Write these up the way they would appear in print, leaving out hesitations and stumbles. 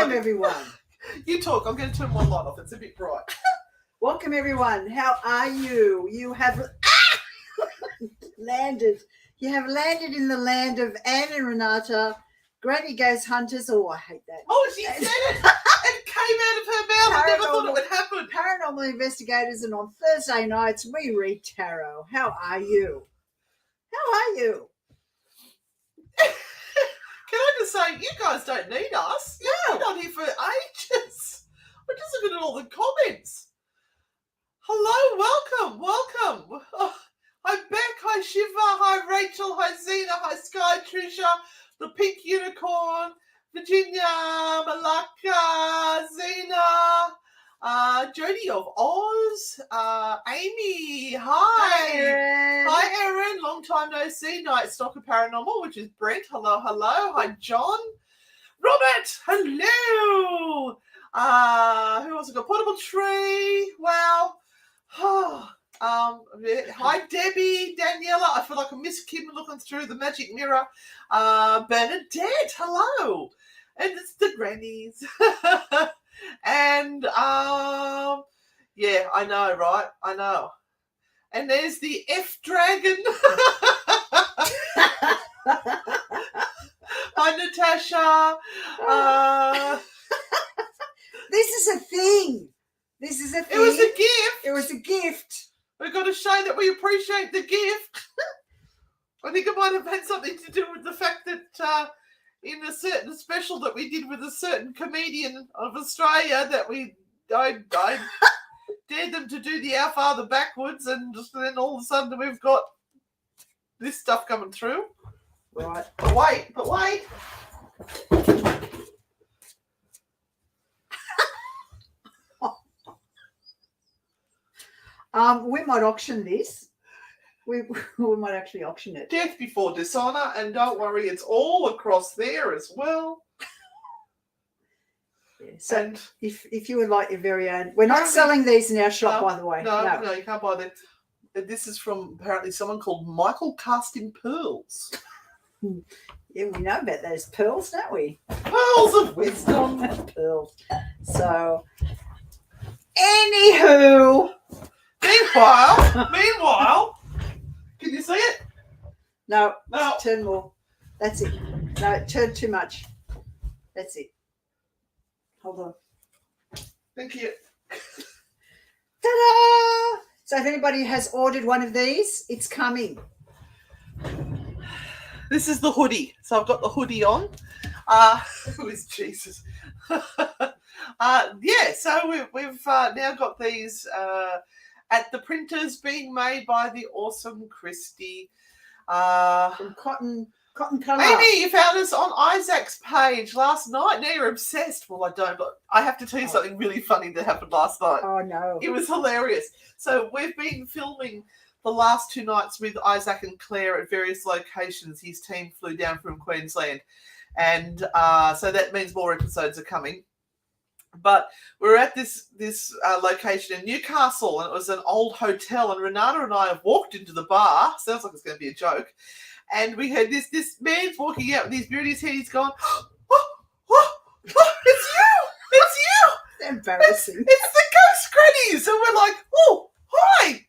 Welcome, everyone. You talk. I'm going to turn one light off. It's a bit bright. Welcome, everyone. How are you? You have landed. You have landed in the land of Anne and Renata, Granny Goes Hunters. Oh, I hate that. Oh, she said it. It came out of her mouth. I never thought it would happen. Paranormal investigators, and on Thursday nights we read tarot. How are you? How are you? Can I just say, you guys don't need us. You've been on here for ages. We're just looking at all the comments. Hello, welcome. Oh, hi, Beck. Hi, Shiva. Hi, Rachel. Hi, Zena. Hi, Sky, Trisha, the Pink Unicorn, Virginia, Malaka, Zena, Jodie of Oz, Amy. Hi. Erin. Hi, Erin. Long time no see. Night Stalker Paranormal, which is Brent. Hello. Hi, John. Robert. Hello. Who else? Got Portable Tree. Wow. Hi, Debbie. Daniela. I feel like I miss Kim looking through the magic mirror. Bernadette. Hello. And it's the grannies. And yeah, I know, right? I know. And there's the F Dragon. Hi, Natasha. This is a thing. It was a gift. It was a gift. We've got to show that we appreciate the gift. I think it might have had something to do with the fact that in a certain special that we did with a certain comedian of Australia that I dared them to do the Our Father backwards, and then all of a sudden we've got this stuff coming through. Right. But wait. We might auction this. We might actually auction it. Death before dishonor, and don't worry, it's all across there as well. Yeah, so And if you would like your very own, we're not selling these in our shop, by the way. No, you can't buy them. This is from apparently someone called Michael Casting Pearls. Yeah, we know about those pearls, don't we? Pearls of wisdom. Pearls. So, anywho. Meanwhile, can you see it? No, No. turn more. That's it. No, turn too much. That's it. Hold on. Thank you. Ta-da! So if anybody has ordered one of these, it's coming. This is the hoodie. So I've got the hoodie on. Who is Jesus? Yeah, so we've now got these at the printers being made by the awesome Christy. From cotton colour. Amy, you found us on Isaac's page last night. Now you're obsessed. Well, I don't, but I have to tell you something really funny that happened last night. Oh, no. It was hilarious. So we've been filming the last 2 nights with Isaac and Claire at various locations. His team flew down from Queensland. And so that means more episodes are coming. But we were at this location in Newcastle, and it was an old hotel, and Renata and I have walked into the bar. Sounds like it's going to be a joke. And we heard this man's walking out with his beard in his head. He's gone, oh, it's you! It's you! It's embarrassing. It's the ghost grannies! And we're like, oh, hi!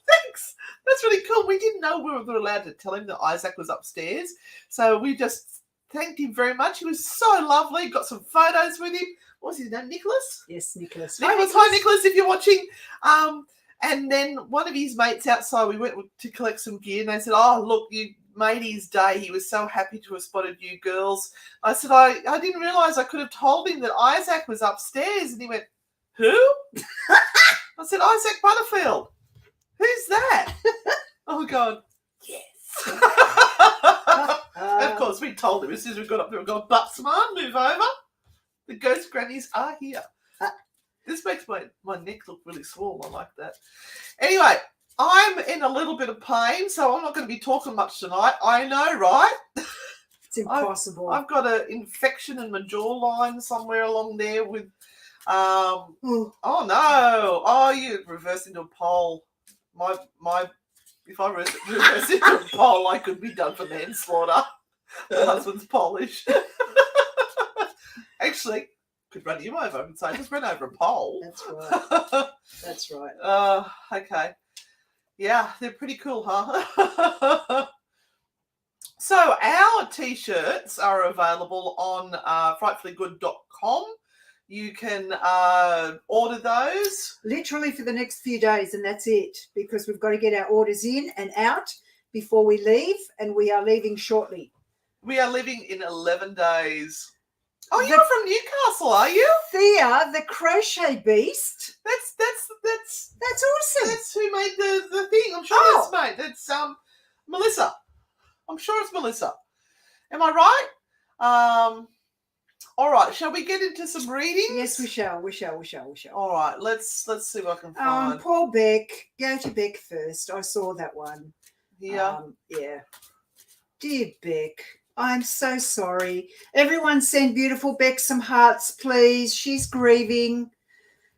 Thanks. That's really cool. We didn't know we were allowed to tell him that Isaac was upstairs. So we just thanked him very much. He was so lovely. Got some photos with him. What was his name? Nicholas? Yes, Nicholas. Hi, Nicholas, if you're watching. And then one of his mates outside, we went to collect some gear, and they said, oh, look, you made his day. He was so happy to have spotted you girls. I said, I didn't realise I could have told him that Isaac was upstairs. And he went, who? I said, Isaac Butterfield. Who's that? Oh, God. Yes. Of course, we told him as soon as we got up there, we got, but smart, move over. The ghost grannies are here. This makes my neck look really small. I like that. Anyway, I'm in a little bit of pain, so I'm not going to be talking much tonight. I know, right? It's impossible. I've got an infection in my jawline somewhere along there with, oh, no. Oh, you reverse into a pole. If I reverse into a pole, I could be done for manslaughter. My husband's Polish. Actually, could run you over and say, just ran over a pole. That's right. That's right. Okay. Yeah, they're pretty cool, huh? So our T-shirts are available on frightfullygood.com. You can order those. Literally for the next few days, and that's it, because we've got to get our orders in and out before we leave, and we are leaving shortly. We are leaving in 11 days. Oh, you're from Newcastle, are you? Thea, the crochet beast. That's awesome. That's who made the thing. I'm sure that's Melissa. I'm sure it's Melissa. Am I right? All right. Shall we get into some readings? Yes, we shall. All right. Let's see what I can find. Poor Beck. Go to Beck first. I saw that one. Yeah. Yeah. Dear Beck, I'm so sorry. Everyone send beautiful Beck some hearts, please. She's grieving.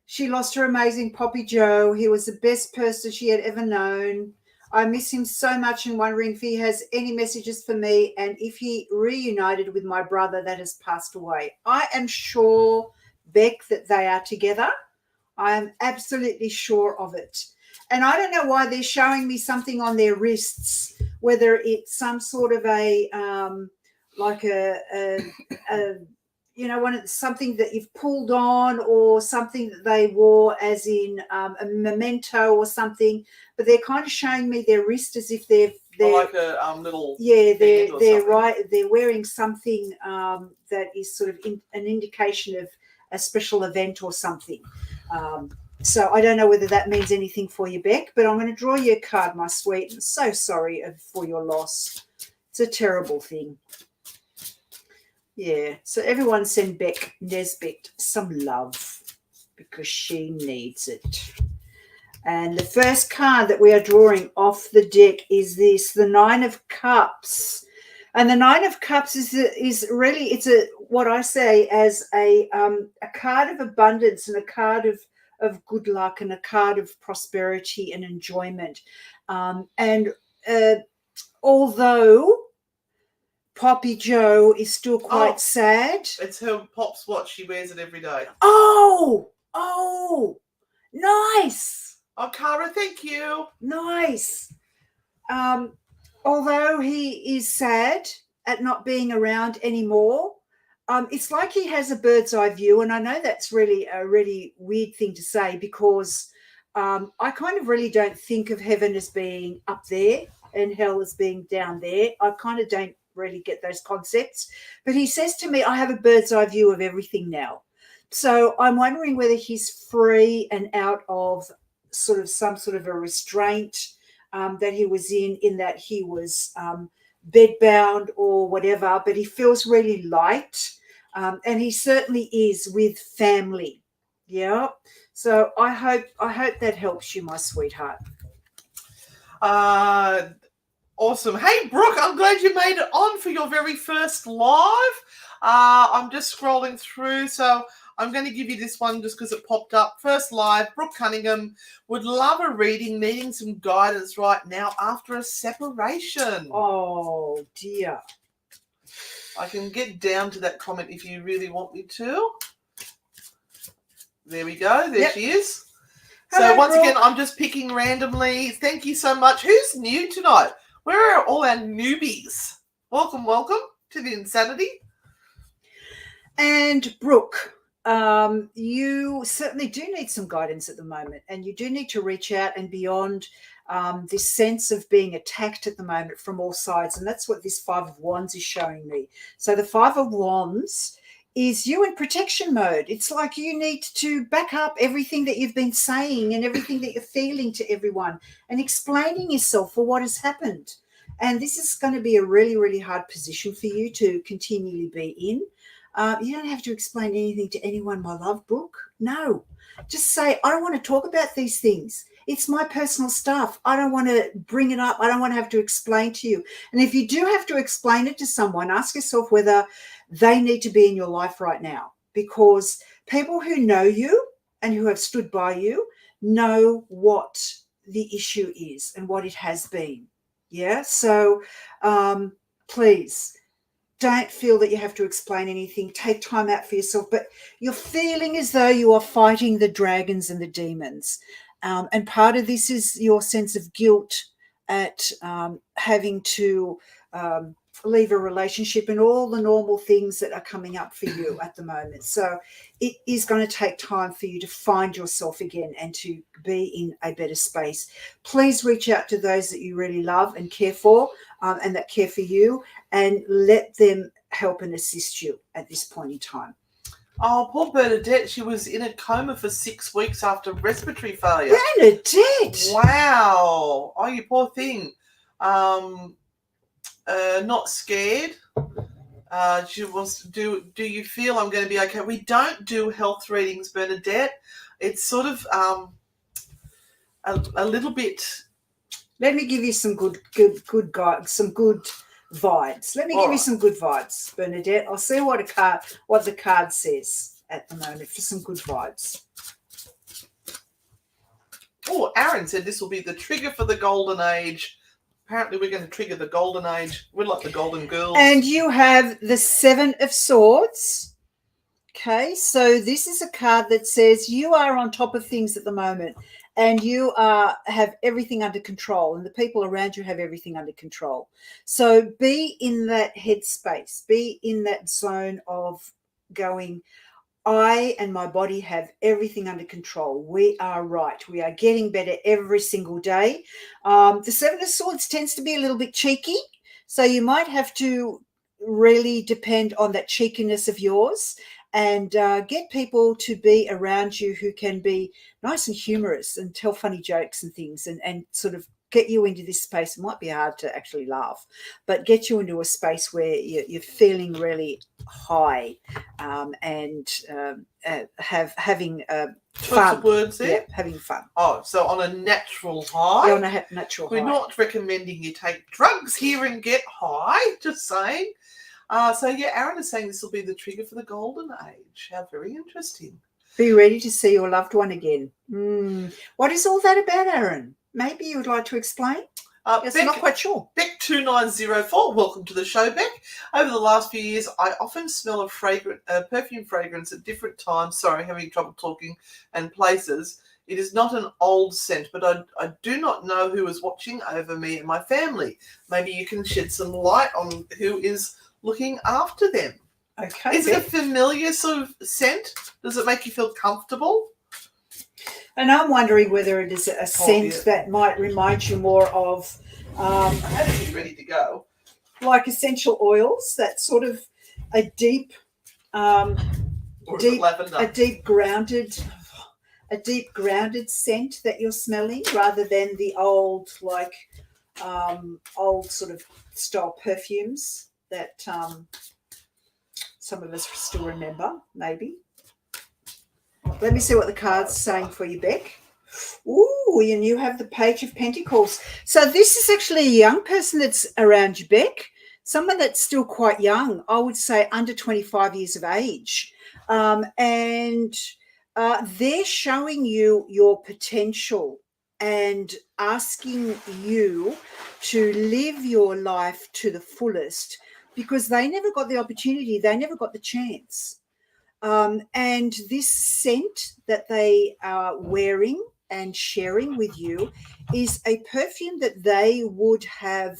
She lost her amazing Poppy Joe. He was the best person she had ever known. I miss him so much and wondering if he has any messages for me and if he reunited with my brother that has passed away. I am sure, Beck, that they are together. I am absolutely sure of it. And I don't know why they're showing me something on their wrists, whether it's some sort of something that you've pulled on or something that they wore as in a memento or something, but they're kind of showing me their wrist as if they're like a little they're wearing something that is sort of an indication of a special event or something. So I don't know whether that means anything for you, Beck, but I'm going to draw you a card, my sweet. I'm so sorry for your loss. It's a terrible thing. Yeah, so everyone send Beck Nesbitt some love because she needs it. And the first card that we are drawing off the deck is this, the Nine of Cups. And the Nine of Cups is really, it's what I say as a card of abundance and a card of good luck and a card of prosperity and enjoyment. Although Poppy Joe is still quite sad. It's her Pop's watch. She wears it every day. Oh, nice. Oh, Cara, thank you. Nice. Although he is sad at not being around anymore, it's like he has a bird's eye view, and I know that's really a really weird thing to say because I kind of really don't think of heaven as being up there and hell as being down there. I kind of don't really get those concepts. But he says to me, I have a bird's eye view of everything now. So I'm wondering whether he's free and out of some sort of a restraint that he was in that he was bedbound or whatever, but he feels really light. And he certainly is with family. Yeah. So I hope that helps you, my sweetheart. Awesome. Hey, Brooke, I'm glad you made it on for your very first live. I'm just scrolling through, so I'm going to give you this one just because it popped up. First live, Brooke Cunningham would love a reading, needing some guidance right now after a separation. Oh, dear. I can get down to that comment if you really want me to. There we go. There she is. Hello, so once Brooke. again, I'm just picking randomly. Thank you so much. Who's new tonight? Where are all our newbies? Welcome to the insanity. And Brooke, you certainly do need some guidance at the moment, and you do need to reach out and beyond this sense of being attacked at the moment from all sides. And that's what this Five of Wands is showing me. So the Five of Wands is you in protection mode. It's like you need to back up everything that you've been saying and everything that you're feeling to everyone and explaining yourself for what has happened. And this is going to be a really, really hard position for you to continually be in. You don't have to explain anything to anyone, my love, Brooke. No. Just say, I don't want to talk about these things. It's my personal stuff. I don't want to bring it up. I don't want to have to explain to you. And if you do have to explain it to someone, ask yourself whether they need to be in your life right now, because people who know you and who have stood by you know what the issue is and what it has been. Yeah. So please Don't feel that you have to explain anything. Take time out for yourself. But you're feeling as though you are fighting the dragons and the demons. And part of this is your sense of guilt at having to leave a relationship and all the normal things that are coming up for you at the moment. So it is going to take time for you to find yourself again and to be in a better space. Please reach out to those that you really love and care for, and that care for you, and let them help and assist you at this point in time. Oh, poor Bernadette. She was in a coma for 6 weeks after respiratory failure. Bernadette! Wow. Oh, you poor thing. Not scared. She wants to do you feel I'm going to be okay? We don't do health readings, Bernadette. It's sort of a little bit. Let me give you some good guide, some good vibes. Let me give you some good vibes, Bernadette. I'll see what the card says at the moment for some good vibes. Oh, Aaron said this will be the trigger for the golden age. Apparently we're going to trigger the golden age. We're like the golden girls. And you have the 7 of Swords. Okay, so this is a card that says you are on top of things at the moment, and you have everything under control, and the people around you have everything under control. So be in that headspace, be in that zone of going, I and my body have everything under control. We are right. We are getting better every single day. The 7 of Swords tends to be a little bit cheeky, so you might have to really depend on that cheekiness of yours and get people to be around you who can be nice and humorous and tell funny jokes and things, and sort of get you into this space. It might be hard to actually laugh, but get you into a space where you're feeling really high, and having fun. Words there? Yeah, having fun. Oh, so on a natural high? Yeah, on a natural We're high. not recommending you take drugs here and get high, just saying. So yeah, Aaron is saying this will be the trigger for the golden age. How very interesting. Be ready to see your loved one again. What is all that about, Aaron? Maybe you would like to explain? Yes, I'm not quite sure. Beck2904, welcome to the show, Beck. Over the last few years, I often smell a perfume fragrance at different times. Sorry, having trouble talking, and places. It is not an old scent, but I do not know who is watching over me and my family. Maybe you can shed some light on who is looking after them. Okay. Is it a familiar sort of scent? Does it make you feel comfortable? And I'm wondering whether it is a scent that might remind you more of I had to be ready to go. Like essential oils, that sort of a deep grounded scent that you're smelling, rather than the old sort of style perfumes that some of us still remember, maybe. Let me see what the card's saying for you, Beck. Ooh, and you have the Page of Pentacles. So this is actually a young person that's around you, Beck. Someone that's still quite young. I would say under 25 years of age. And they're showing you your potential and asking you to live your life to the fullest, because they never got the opportunity. They never got the chance. And this scent that they are wearing and sharing with you is a perfume that they would have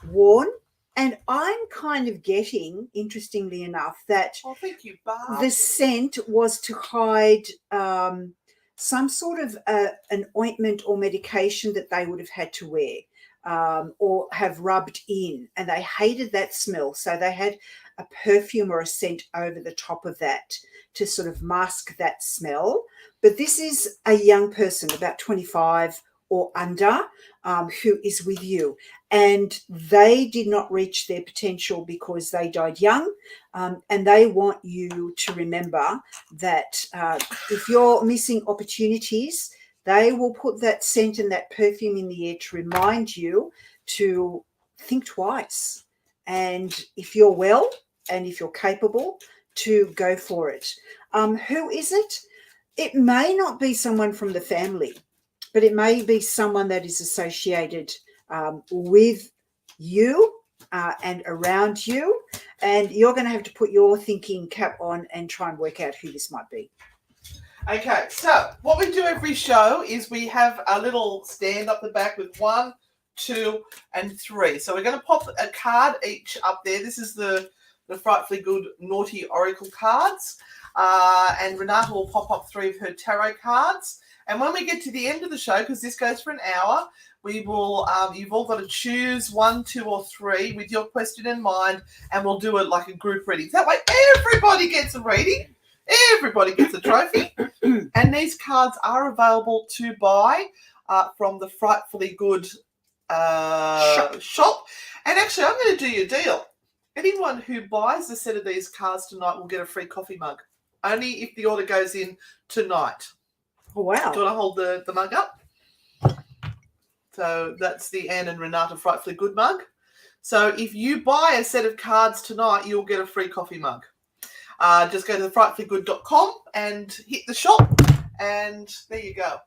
worn. And I'm kind of getting, interestingly enough, that thank you, Barb. The scent was to hide some sort of an ointment or medication that they would have had to wear or have rubbed in, and they hated that smell. So they had a perfume or a scent over the top of that to sort of mask that smell. But this is a young person, about 25 or under, who is with you. And they did not reach their potential because they died young. And they want you to remember that if you're missing opportunities, they will put that scent and that perfume in the air to remind you to think twice. And if you're well and if you're capable, to go for it. Who is it? It may not be someone from the family, but it may be someone that is associated with you and around you. And you're going to have to put your thinking cap on and try and work out who this might be. Okay, so what we do every show is we have a little stand up the back with 1, 2, and 3. So we're going to pop a card each up there. This is the Frightfully Good Naughty Oracle cards. And Renata will pop up 3 of her tarot cards. And when we get to the end of the show, because this goes for an hour, we will. You've all got to choose 1, 2, or 3 with your question in mind, and we'll do it like a group reading. That way, everybody gets a reading. Everybody gets a trophy. And these cards are available to buy from the Frightfully Good shop. And actually, I'm going to do you a deal. Anyone who buys a set of these cards tonight will get a free coffee mug. Only if the order goes in tonight. Oh, wow. Do you want to hold the mug up? So that's the Anne and Renata Frightfully Good mug. So if you buy a set of cards tonight, you'll get a free coffee mug. Just go to frightfullygood.com and hit the shop, and there you go.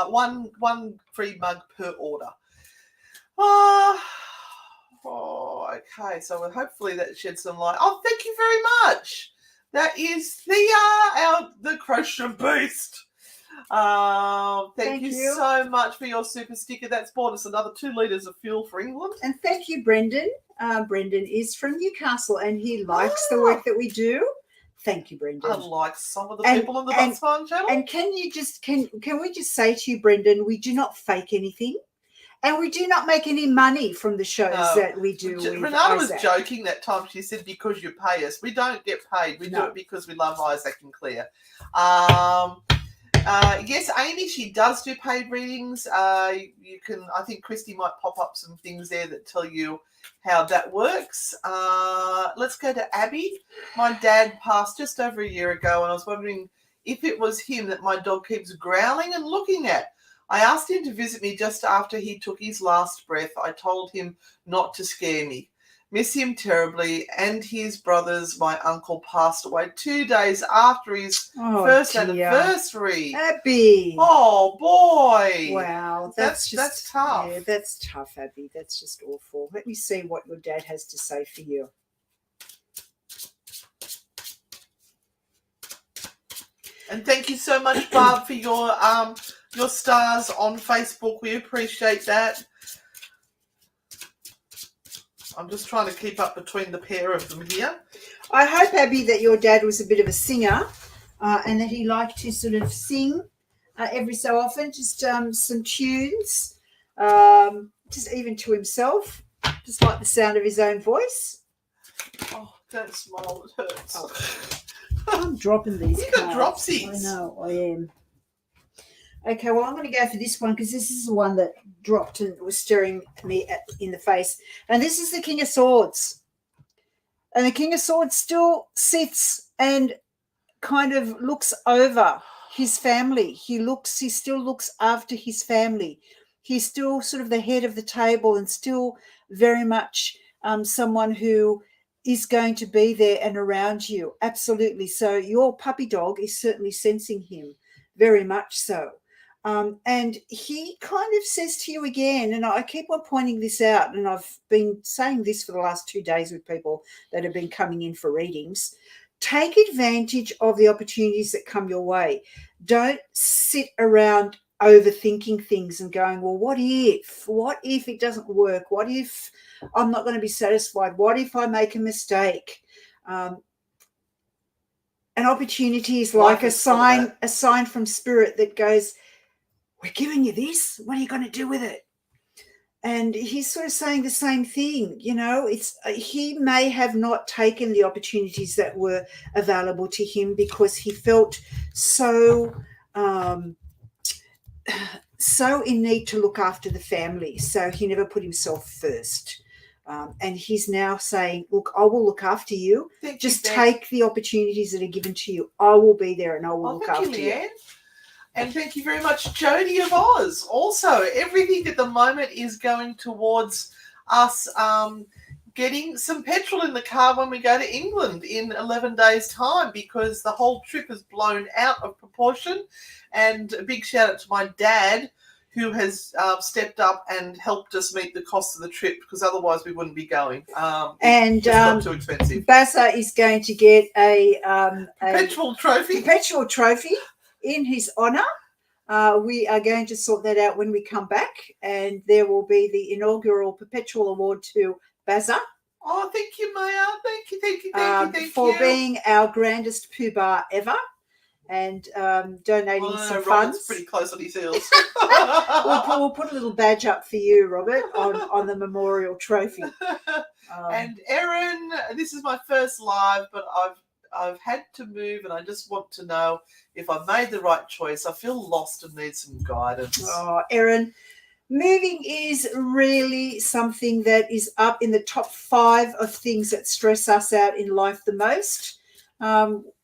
One free mug per order. Okay. So hopefully that sheds some light. Oh, thank you very much. That is the Crochet Beast. Thank you so much for your super sticker. That's bought us another 2 litres of fuel for England. And thank you, Brendan. Brendan is from Newcastle, and he likes the work that we do. Thank you, Brendan. Unlike some of the people on the Butts Farm channel. And can we just say to you, Brendan, we do not fake anything, and we do not make any money from the shows that we do. Renata was joking that time. She said, because you pay us. We don't get paid. We do it because we love Isaac and Claire. Yes, Amy, she does do paid readings. You can, I think Christy might pop up some things there that tell you how that works. Let's go to Abby. My dad passed just over a year ago, and I was wondering if it was him that my dog keeps growling and looking at. I asked him to visit me just after he took his last breath. I told him not to scare me. Miss him terribly, and his brothers, my uncle, passed away 2 days after his first anniversary. Abby. Oh, boy. Wow. That's tough. Yeah, that's tough, Abby. That's just awful. Let me see what your dad has to say for you. And thank you so much, Barb, for your stars on Facebook. We appreciate that. I'm just trying to keep up between the pair of them here. I hope, Abby, that your dad was a bit of a singer and that he liked to sort of sing every so often, just some tunes, just even to himself, just like the sound of his own voice. Oh, don't smile, it hurts. Oh. I'm dropping these cards. You've got dropsies. I know, I am. Okay, well, I'm going to go for this one because this is the one that dropped and was staring me in the face. And this is the King of Swords. And the King of Swords still sits and kind of looks over his family. He still looks after his family. He's still sort of the head of the table and still very much someone who is going to be there and around you. Absolutely. So your puppy dog is certainly sensing him very much so. And he kind of says to you again, and I keep on pointing this out, and I've been saying this for the last 2 days with people that have been coming in for readings, take advantage of the opportunities that come your way. Don't sit around overthinking things and going, well, what if it doesn't work? What if I'm not going to be satisfied? What if I make a mistake? An opportunity is like a sign from spirit that goes, we're giving you this. What are you going to do with it? And he's sort of saying the same thing. You know, he may have not taken the opportunities that were available to him because he felt so in need to look after the family. So he never put himself first. And he's now saying, look, I will look after you. Just take the opportunities that are given to you. I will be there and I will look after you. And thank you very much, Jodie of Oz. Also, everything at the moment is going towards us getting some petrol in the car when we go to England in 11 days' time, because the whole trip is blown out of proportion. And a big shout out to my dad, who has stepped up and helped us meet the cost of the trip, because otherwise we wouldn't be going. And it just got too expensive. Bassa is going to get a perpetual trophy in his honour. We are going to sort that out when we come back, and there will be the inaugural perpetual award to Bassa. Oh, thank you, Maya. Thank you. For being our grandest poobah ever, and donating some funds. Robert's pretty close on his heels. We'll put a little badge up for you, Robert, on the memorial trophy. And Erin, this is my first live, but I've had to move, and I just want to know if I made the right choice. I feel lost and need some guidance. Oh, Erin, moving is really something that is up in the top 5 of things that stress us out in life the most.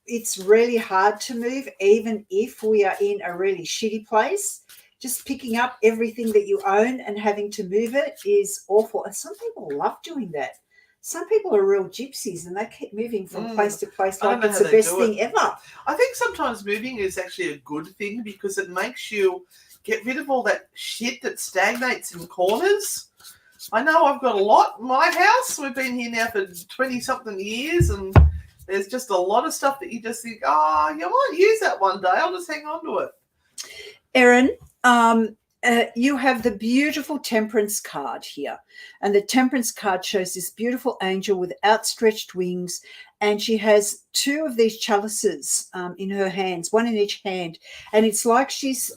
It's really hard to move, even if we are in a really shitty place. Just picking up everything that you own and having to move it is awful. And some people love doing that. Some people are real gypsies and they keep moving from place to place like it's the best thing ever. I think sometimes moving is actually a good thing because it makes you get rid of all that shit that stagnates in corners. I know I've got a lot in my house. We've been here now for 20-something years, and there's just a lot of stuff that you just think, oh, you might use that one day. I'll just hang on to it. Erin, you have the beautiful Temperance card here, and the Temperance card shows this beautiful angel with outstretched wings, and she has 2 of these chalices in her hands, one in each hand, and it's like she's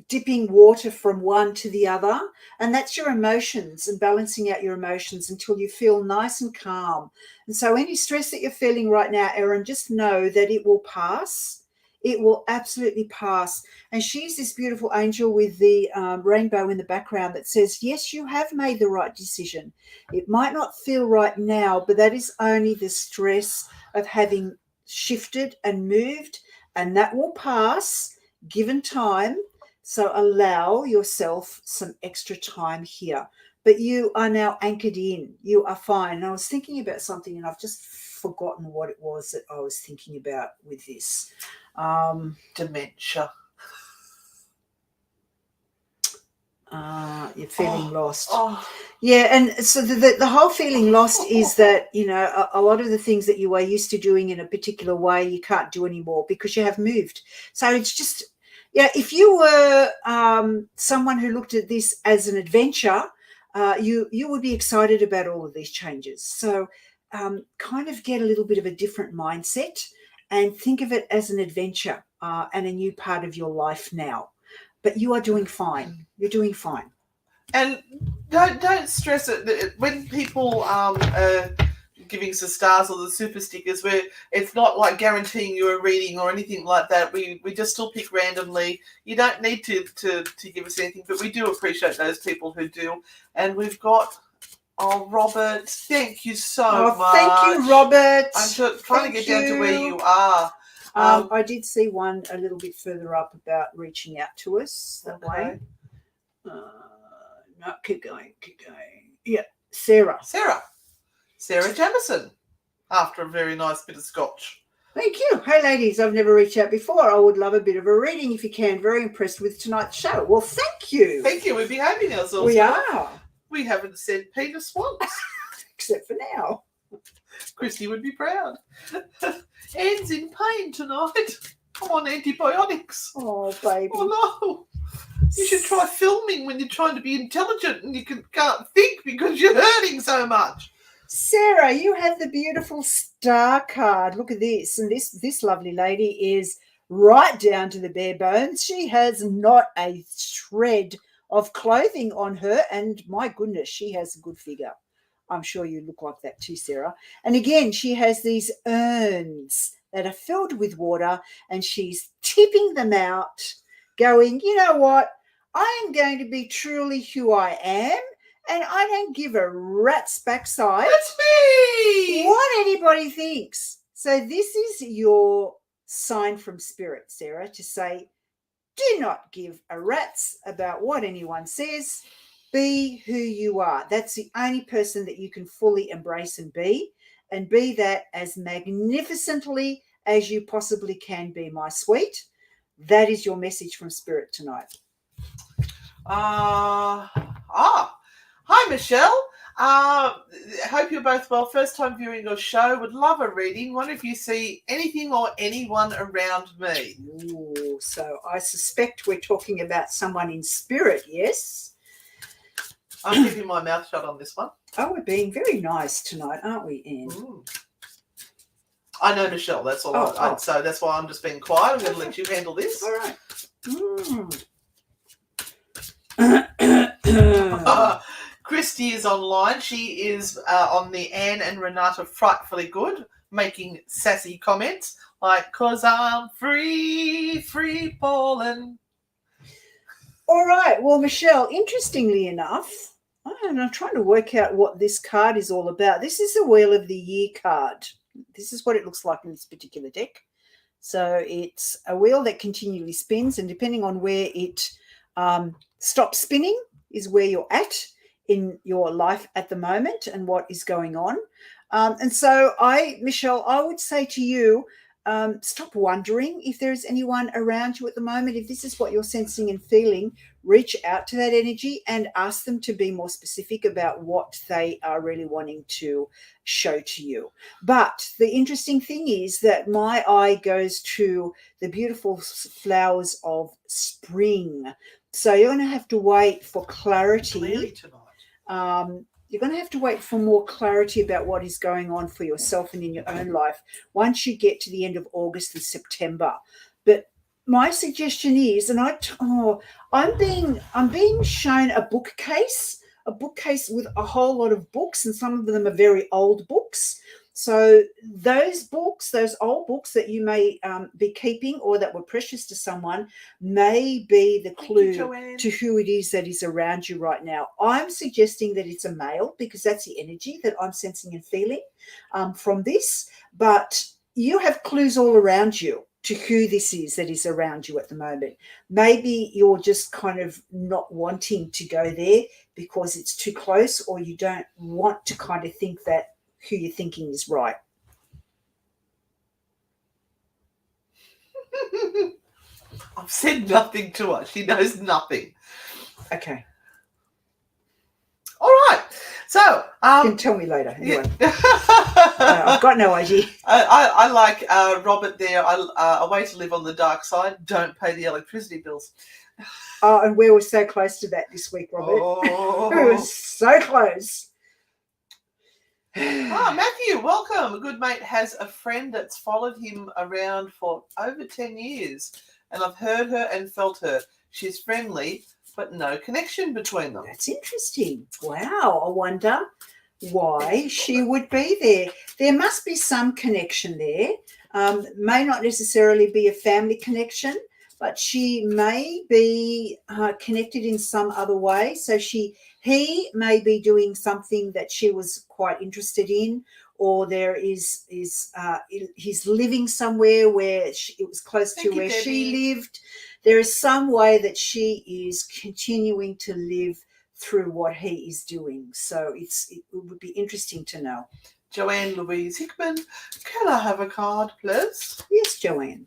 dipping water from one to the other, and that's your emotions and balancing out your emotions until you feel nice and calm. And so any stress that you're feeling right now, Erin, just know that it will pass. It will absolutely pass. And she's this beautiful angel with the rainbow in the background that says, yes, you have made the right decision. It might not feel right now, but that is only the stress of having shifted and moved, and that will pass given time. So allow yourself some extra time here. But you are now anchored in. You are fine. And I was thinking about something and I've just forgotten what it was that I was thinking about with this. Dementia. You're feeling lost. Yeah, and so the whole feeling lost is that, you know, a lot of the things that you were used to doing in a particular way you can't do anymore because you have moved. So it's just... yeah, if you were someone who looked at this as an adventure, you would be excited about all of these changes. So kind of get a little bit of a different mindset and think of it as an adventure and a new part of your life now. But you are doing fine. You're doing fine. And don't stress it. When people giving us the stars or the super stickers, where it's not like guaranteeing you a reading or anything like that. We just still pick randomly. You don't need to give us anything, but we do appreciate those people who do. And we've got Robert, thank you so much. Thank you, Robert. I'm just trying to get down to where you are. I did see one a little bit further up about reaching out to us that way. No, keep going. Yeah, Sarah Jamison, after a very nice bit of scotch. Thank you. Hey, ladies, I've never reached out before. I would love a bit of a reading if you can. Very impressed with tonight's show. Well, thank you. Thank you. We're behaving ourselves. We are. We haven't said Penis once. Except for now. Christy would be proud. Anne's in pain tonight. I'm on antibiotics. Oh, baby. Oh, no. You should try filming when you're trying to be intelligent and you can't think because you're hurting so much. Sarah, you have the beautiful star card. Look at this. And this lovely lady is right down to the bare bones. She has not a shred of clothing on her. And my goodness, she has a good figure. I'm sure you look like that too, Sarah. And again, she has these urns that are filled with water and she's tipping them out, going, you know what? I am going to be truly who I am, and I don't give a rat's backside. That's me! What anybody thinks. So this is your sign from Spirit, Sarah, to say, do not give a rat's about what anyone says. Be who you are. That's the only person that you can fully embrace and be that as magnificently as you possibly can be, my sweet. That is your message from Spirit tonight. Hi, Michelle. Hope you're both well. First time viewing your show. Would love a reading. Wonder if you see anything or anyone around me. Ooh, so I suspect we're talking about someone in spirit, yes? I'm keeping my mouth shut on this one. Oh, we're being very nice tonight, aren't we, Anne? I know Michelle, that's all. So that's why I'm just being quiet. I'm going to let you handle this. All right. Christy is online. She is on the Anne and Renata Frightfully Good, making sassy comments like, 'cause I'm free falling. All right. Well, Michelle, interestingly enough, I'm trying to work out what this card is all about. This is the Wheel of the Year card. This is what it looks like in this particular deck. So it's a wheel that continually spins, and depending on where it stops spinning is where you're at in your life at the moment and what is going on. And so Michelle, I would say to you, stop wondering if there is anyone around you at the moment. If this is what you're sensing and feeling, reach out to that energy and ask them to be more specific about what they are really wanting to show to you. But the interesting thing is that my eye goes to the beautiful flowers of spring. So you're going to have to wait for clarity. You're going to have to wait for more clarity about what is going on for yourself and in your own life once you get to the end of August and September. But my suggestion is, and I'm being shown a bookcase with a whole lot of books, and some of them are very old books. So those books, those old books that you may be keeping or that were precious to someone, may be the clue to who it is that is around you right now. I'm suggesting that it's a male because that's the energy that I'm sensing and feeling from this. But you have clues all around you to who this is that is around you at the moment. Maybe you're just kind of not wanting to go there because it's too close, or you don't want to kind of think that who you're thinking is right. I've said nothing to her. She knows nothing. Okay. All right. So you can tell me later. Anyway. I've got no idea. I like Robert there. A way to live on the dark side. Don't pay the electricity bills. Oh, and we were so close to that this week, Robert. Oh. We were so close. Matthew, welcome. A good mate has a friend that's followed him around for over 10 years, and I've heard her and felt her. She's friendly, but no connection between them. That's interesting. Wow. I wonder why she would be there. There must be some connection there. May not necessarily be a family connection, but she may be connected in some other way. So he may be doing something that she was quite interested in, or there is he's living somewhere where it was close to where she lived. There is some way that she is continuing to live through what he is doing. So it would be interesting to know. Joanne Louise Hickman, can I have a card, please? Yes, Joanne.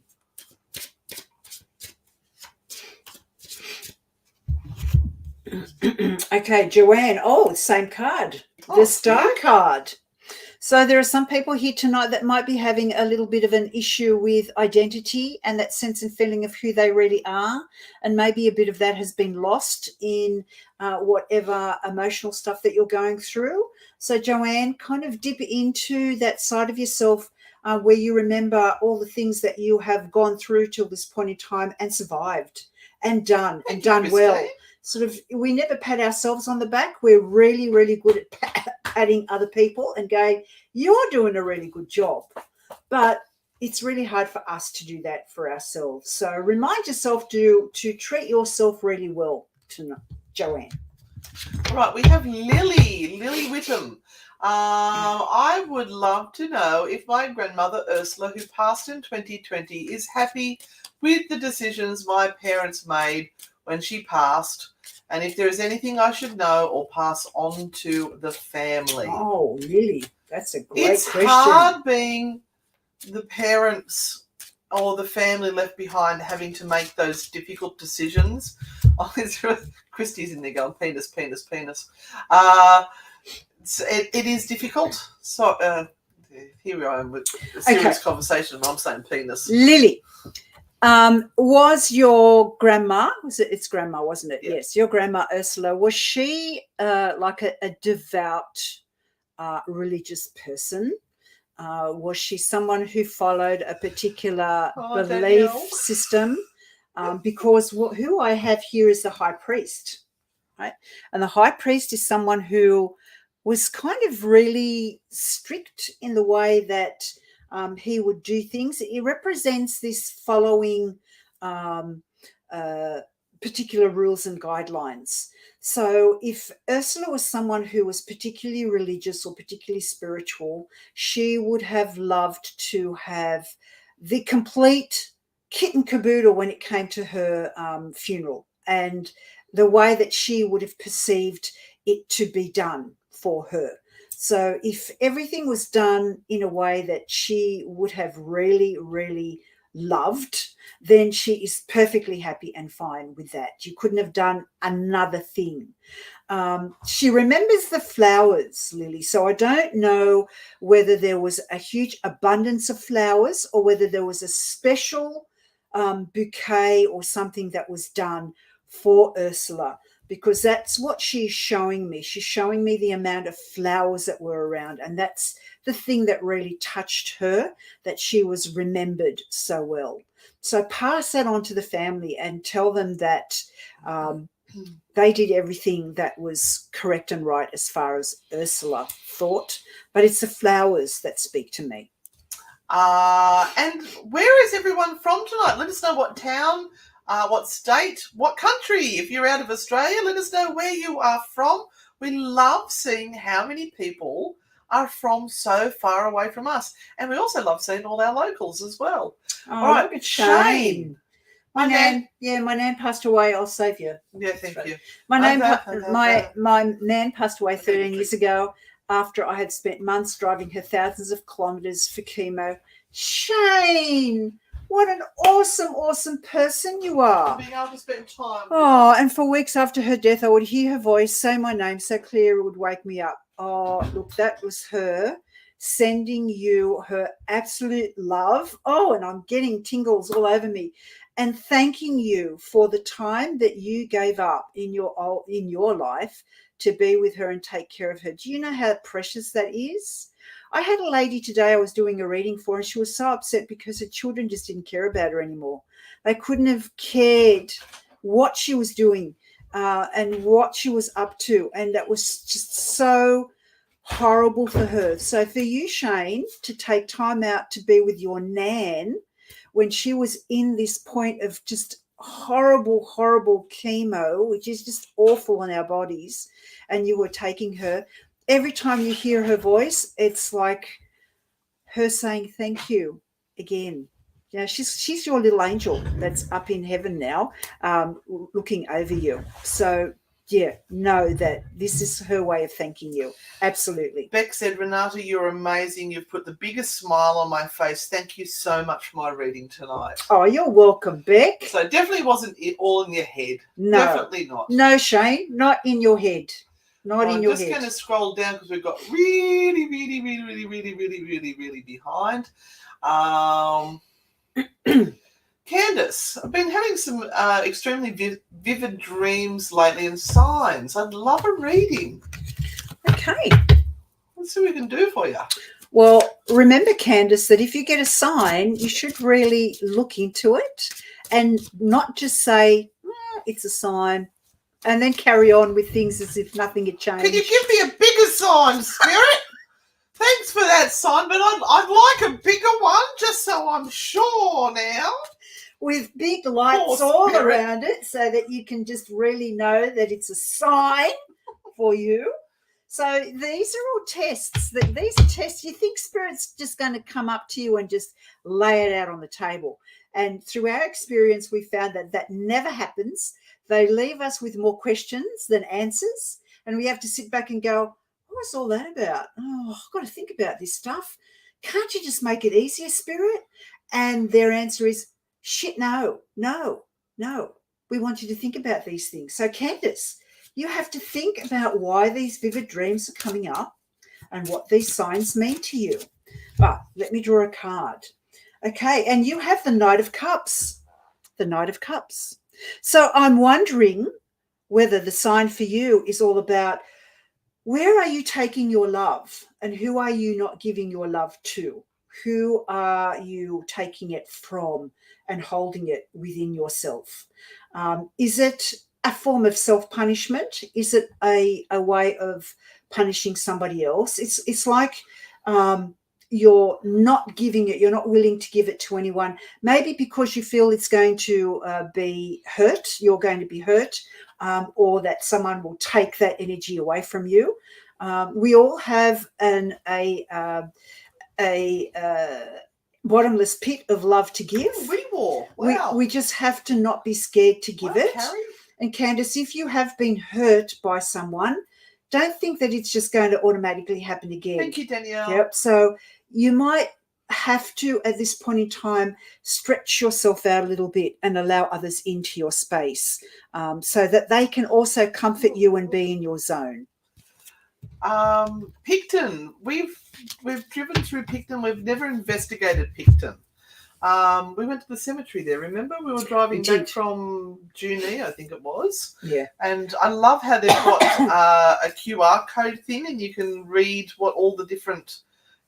Okay, Joanne. Oh, same card. The Star card. So there are some people here tonight that might be having a little bit of an issue with identity and that sense and feeling of who they really are. And maybe a bit of that has been lost in whatever emotional stuff that you're going through. So, Joanne, kind of dip into that side of yourself where you remember all the things that you have gone through till this point in time and survived and done well. Sort of, we never pat ourselves on the back. We're really, really good at patting other people and going, you're doing a really good job. But it's really hard for us to do that for ourselves. So remind yourself to treat yourself really well tonight, Joanne. All right, we have Lily Whittam. I would love to know if my grandmother Ursula, who passed in 2020, is happy with the decisions my parents made when she passed, and if there is anything I should know or pass on to the family. Oh, really? That's a great question. It's hard being the parents or the family left behind having to make those difficult decisions. Oh, Christy's in there going, penis, penis, penis. It is difficult. So here I am with a serious conversation, and I'm saying penis. Lily, was your grandma, it's grandma, wasn't it? Yeah. Yes, your grandma Ursula, was she like a devout religious person? Was she someone who followed a particular belief system? Because who I have here is the high priest, right? And the high priest is someone who was kind of really strict in the way that he would do things. It represents this following particular rules and guidelines. So if Ursula was someone who was particularly religious or particularly spiritual, she would have loved to have the complete kit and caboodle when it came to her funeral, and the way that she would have perceived it to be done for her. So if everything was done in a way that she would have really, really loved, then she is perfectly happy and fine with that. You couldn't have done another thing. She remembers the flowers, Lily. So I don't know whether there was a huge abundance of flowers or whether there was a special bouquet or something that was done for Ursula, because that's what she's showing me. She's showing me the amount of flowers that were around, and that's the thing that really touched her, that she was remembered so well. So pass that on to the family and tell them that they did everything that was correct and right as far as Ursula thought, but it's the flowers that speak to me. And where is everyone from tonight? Let us know what town, what state, what country. If you're out of Australia, let us know where you are from. We love seeing how many people are from so far away from us. And we also love seeing all our locals as well. Oh, all right, look at Shane. My nan passed away. I'll save you. Yeah, thank you. My nan passed away 13 years ago after I had spent months driving her thousands of kilometres for chemo. Shane, what an awesome, awesome person you are. Being able to spend time. Oh, and for weeks after her death, I would hear her voice say my name so clear it would wake me up. Oh, look, that was her sending you her absolute love. Oh, and I'm getting tingles all over me. And thanking you for the time that you gave up in your life to be with her and take care of her. Do you know how precious that is? I had a lady today I was doing a reading for, and she was so upset because her children just didn't care about her anymore. They couldn't have cared what she was doing and what she was up to, and that was just so horrible for her. So for you, Shane, to take time out to be with your nan when she was in this point of just horrible, horrible chemo, which is just awful on our bodies, and you were taking her, every time you hear her voice, it's like her saying thank you again. Yeah, she's your little angel that's up in heaven now, looking over you. So yeah, know that this is her way of thanking you. Absolutely. Beck said, Renata, you're amazing. You've put the biggest smile on my face. Thank you so much for my reading tonight. Oh, you're welcome, Beck. So definitely wasn't it all in your head. No. Definitely not. No, Shane, not in your head. Not in your head. I'm just going to scroll down because we've got really, really, really, really, really, really, really, really behind. Candace, I've been having some extremely vivid dreams lately and signs. I'd love a reading. Okay. Let's see what we can do for you. Well, remember, Candace, that if you get a sign, you should really look into it and not just say, it's a sign, and then carry on with things as if nothing had changed. Can you give me a bigger sign, Spirit? Thanks for that sign, but I'd like a bigger one just so I'm sure now. With big lights all around it so that you can just really know that it's a sign for you. So these are all tests. These are tests. You think Spirit's just going to come up to you and just lay it out on the table. And through our experience, we found that never happens. They leave us with more questions than answers. And we have to sit back and go, what's all that about? Oh, I've got to think about this stuff. Can't you just make it easier, Spirit? And their answer is, shit, no. We want you to think about these things. So, Candace, you have to think about why these vivid dreams are coming up and what these signs mean to you. But let me draw a card. Okay, and you have the Knight of Cups. The Knight of Cups. So I'm wondering whether the sign for you is all about where are you taking your love and who are you not giving your love to? Who are you taking it from and holding it within yourself? Is it a form of self-punishment? Is it a way of punishing somebody else? It's like you're not giving it, you're not willing to give it to anyone, maybe because you feel it's going to be hurt, you're going to be hurt, or that someone will take that energy away from you. We all have a bottomless pit of love to give. Wow. We just have to not be scared to give it. Carrie. And Candace, if you have been hurt by someone, don't think that it's just going to automatically happen again. Thank you, Danielle. Yep. So you might have to, at this point in time, stretch yourself out a little bit and allow others into your space so that they can also comfort you and be in your zone. Picton. We've driven through Picton. We've never investigated Picton. We went to the cemetery there. Remember, we were driving back from Junee, I think it was. Yeah. And I love how they've got a QR code thing, and you can read what all the different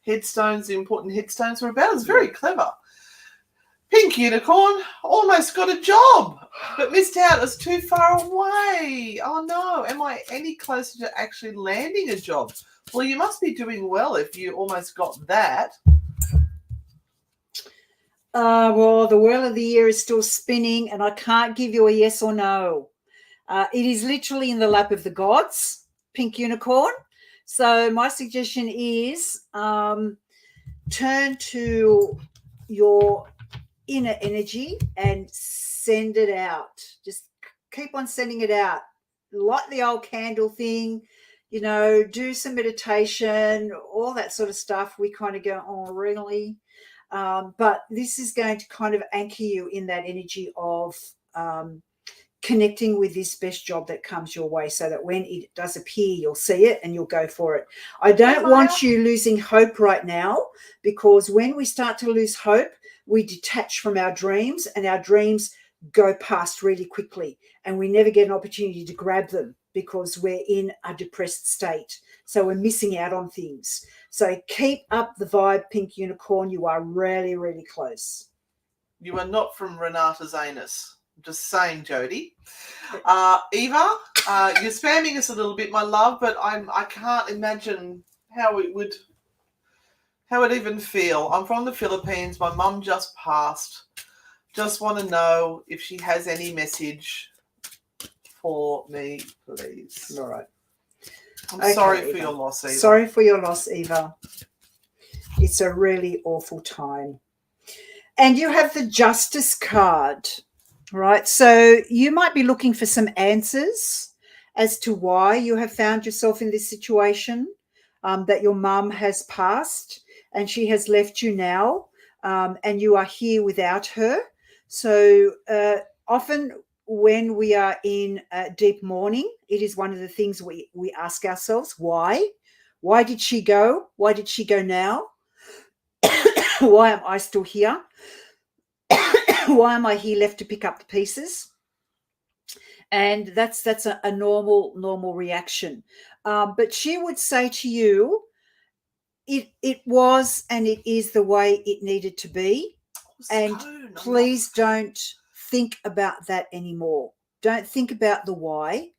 headstones, the important headstones, are about. It's very clever. Pink Unicorn almost got a job, but missed out. It was too far away. Oh no! Am I any closer to actually landing a job? Well, you must be doing well if you almost got that. Well, the Wheel of the Year is still spinning, and I can't give you a yes or no. It is literally in the lap of the gods, Pink Unicorn. So my suggestion is turn to your inner energy and send it out. Just keep on sending it out. Light the old candle thing, do some meditation, all that sort of stuff. We kind of go, oh, really? But this is going to kind of anchor you in that energy of connecting with this best job that comes your way so that when it does appear, you'll see it and you'll go for it. I don't want you losing hope right now, because when we start to lose hope, we detach from our dreams and our dreams go past really quickly and we never get an opportunity to grab them because we're in a depressed state. So we're missing out on things. So keep up the vibe, Pink Unicorn. You are really, really close. You are not from Renata's anus. I'm just saying, Jody. Eva, you're spamming us a little bit, my love, but I can't imagine how it would even feel. I'm from the Philippines. My mum just passed. Just want to know if she has any message for me, please. All right. I'm sorry for your loss, Eva. Sorry for your loss, Eva. It's a really awful time. And you have the Justice card, right? So you might be looking for some answers as to why you have found yourself in this situation, that your mum has passed and she has left you now, and you are here without her. So often when we are in deep mourning, it is one of the things we ask ourselves, why? Why did she go? Why did she go now? Why am I still here? Why am I here left to pick up the pieces? And that's a normal reaction. But she would say to you, it was and it is the way it needed to be. And please don't think about that anymore. Don't think about the why.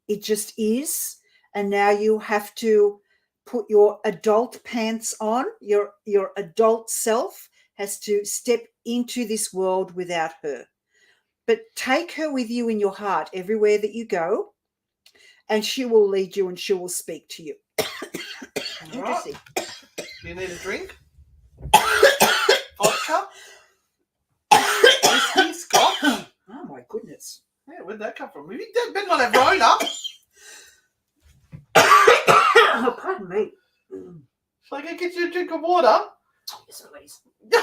It just is. And now you have to put your adult pants on. Your adult self has to step into this world without her. But take her with you in your heart everywhere that you go, and she will lead you and she will speak to you. Right. Do you need a drink? Vodka? Whiskey? Scotch? Oh, my goodness. Yeah, where'd that come from? You better not have Rona. Oh, pardon me. Shall I go get you a drink of water? Yes, please. Do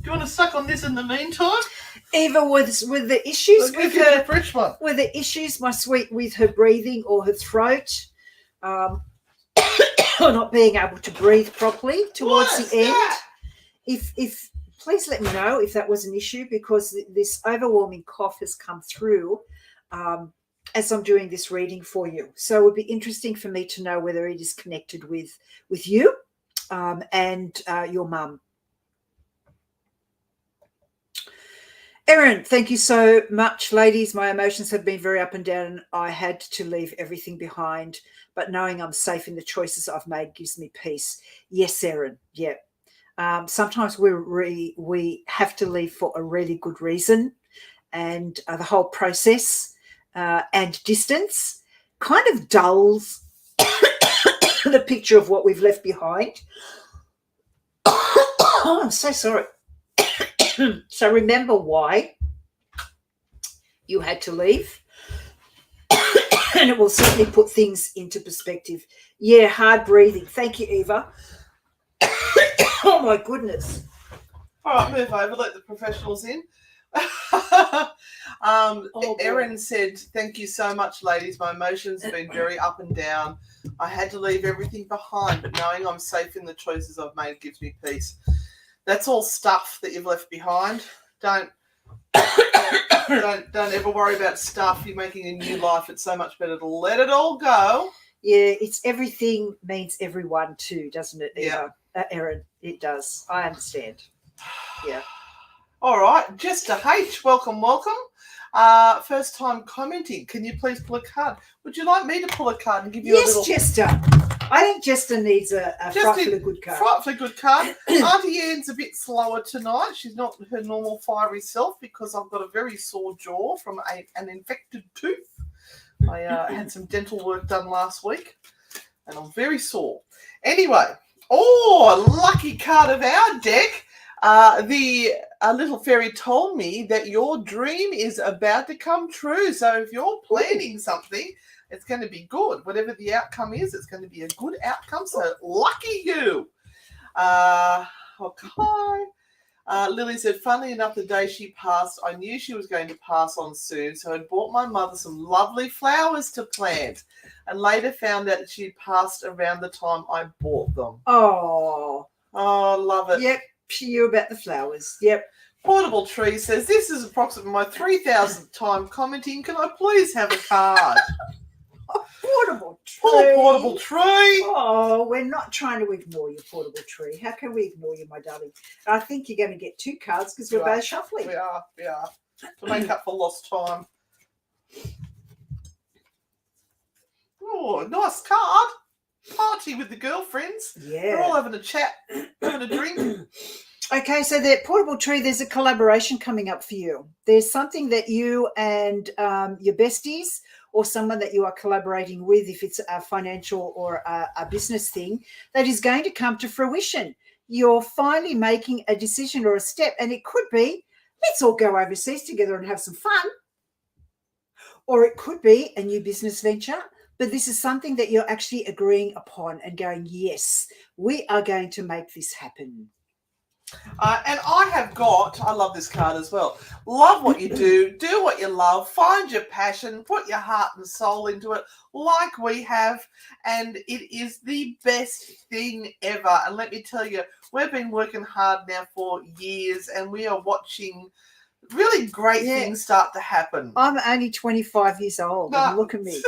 you want to suck on this in the meantime? Eva, with the issues with her, fresh one. with the issues, my sweet, with her breathing or her throat, or not being able to breathe properly towards the end. That? If please let me know if that was an issue, because this overwhelming cough has come through as I'm doing this reading for you. So it would be interesting for me to know whether it is connected with you and your mum. Erin, thank you so much, ladies. My emotions have been very up and down. I had to leave everything behind, but knowing I'm safe in the choices I've made gives me peace. Yes, Erin. Yeah. Sometimes we have to leave for a really good reason, and the whole process and distance kind of dulls the picture of what we've left behind. Oh, I'm so sorry. So remember why you had to leave, and it will certainly put things into perspective. Yeah, hard breathing. Thank you, Eva. Oh, my goodness. All right, move over. Let the professionals in. Erin said, thank you so much, ladies. My emotions have been very up and down. I had to leave everything behind, but knowing I'm safe in the choices I've made gives me peace. That's all stuff that you've left behind. Don't ever worry about stuff. You're making a new life. It's so much better to let it all go. Yeah, it's everything means everyone too, doesn't it, Eva? Yeah. Erin, it does. I understand. Yeah. All right, Jester H, welcome. First time commenting. Can you please pull a card? Would you like me to pull a card and give you a little... Yes, Jester. I think Jester needs a frightfully good card. Frightfully good card. Auntie Anne's a bit slower tonight. She's not her normal fiery self because I've got a very sore jaw from an infected tooth. I had some dental work done last week and I'm very sore. Anyway, lucky card of our deck. The little fairy told me that your dream is about to come true. So if you're planning something, it's going to be good. Whatever the outcome is, it's going to be a good outcome. So lucky you. Okay. Lily said, funnily enough, the day she passed, I knew she was going to pass on soon. So I bought my mother some lovely flowers to plant and later found out that she'd passed around the time I bought them. Oh, love it. Yep. She knew about the flowers. Yep. Portable Tree says, this is approximately my 3,000th time commenting. Can I please have a card? Portable Tree. Poor Portable Tree. Oh, we're not trying to ignore you, Portable Tree. How can we ignore you, my darling? I think you're going to get two cards because we're both shuffling. We are. To make up for lost time. Oh, nice card. Party with the girlfriends. Yeah. They're all having a chat, having a drink. Okay, so the Portable Tree, there's a collaboration coming up for you. There's something that you and your besties or someone that you are collaborating with, if it's a financial or a business thing, that is going to come to fruition. You're finally making a decision or a step, and it could be, let's all go overseas together and have some fun. Or it could be a new business venture. But this is something that you're actually agreeing upon and going, yes, we are going to make this happen. And I love this card as well. Love what you do what you love, find your passion, put your heart and soul into it like we have. And it is the best thing ever. And let me tell you, we've been working hard now for years and we are watching really great things start to happen. I'm only 25 years old and look at me.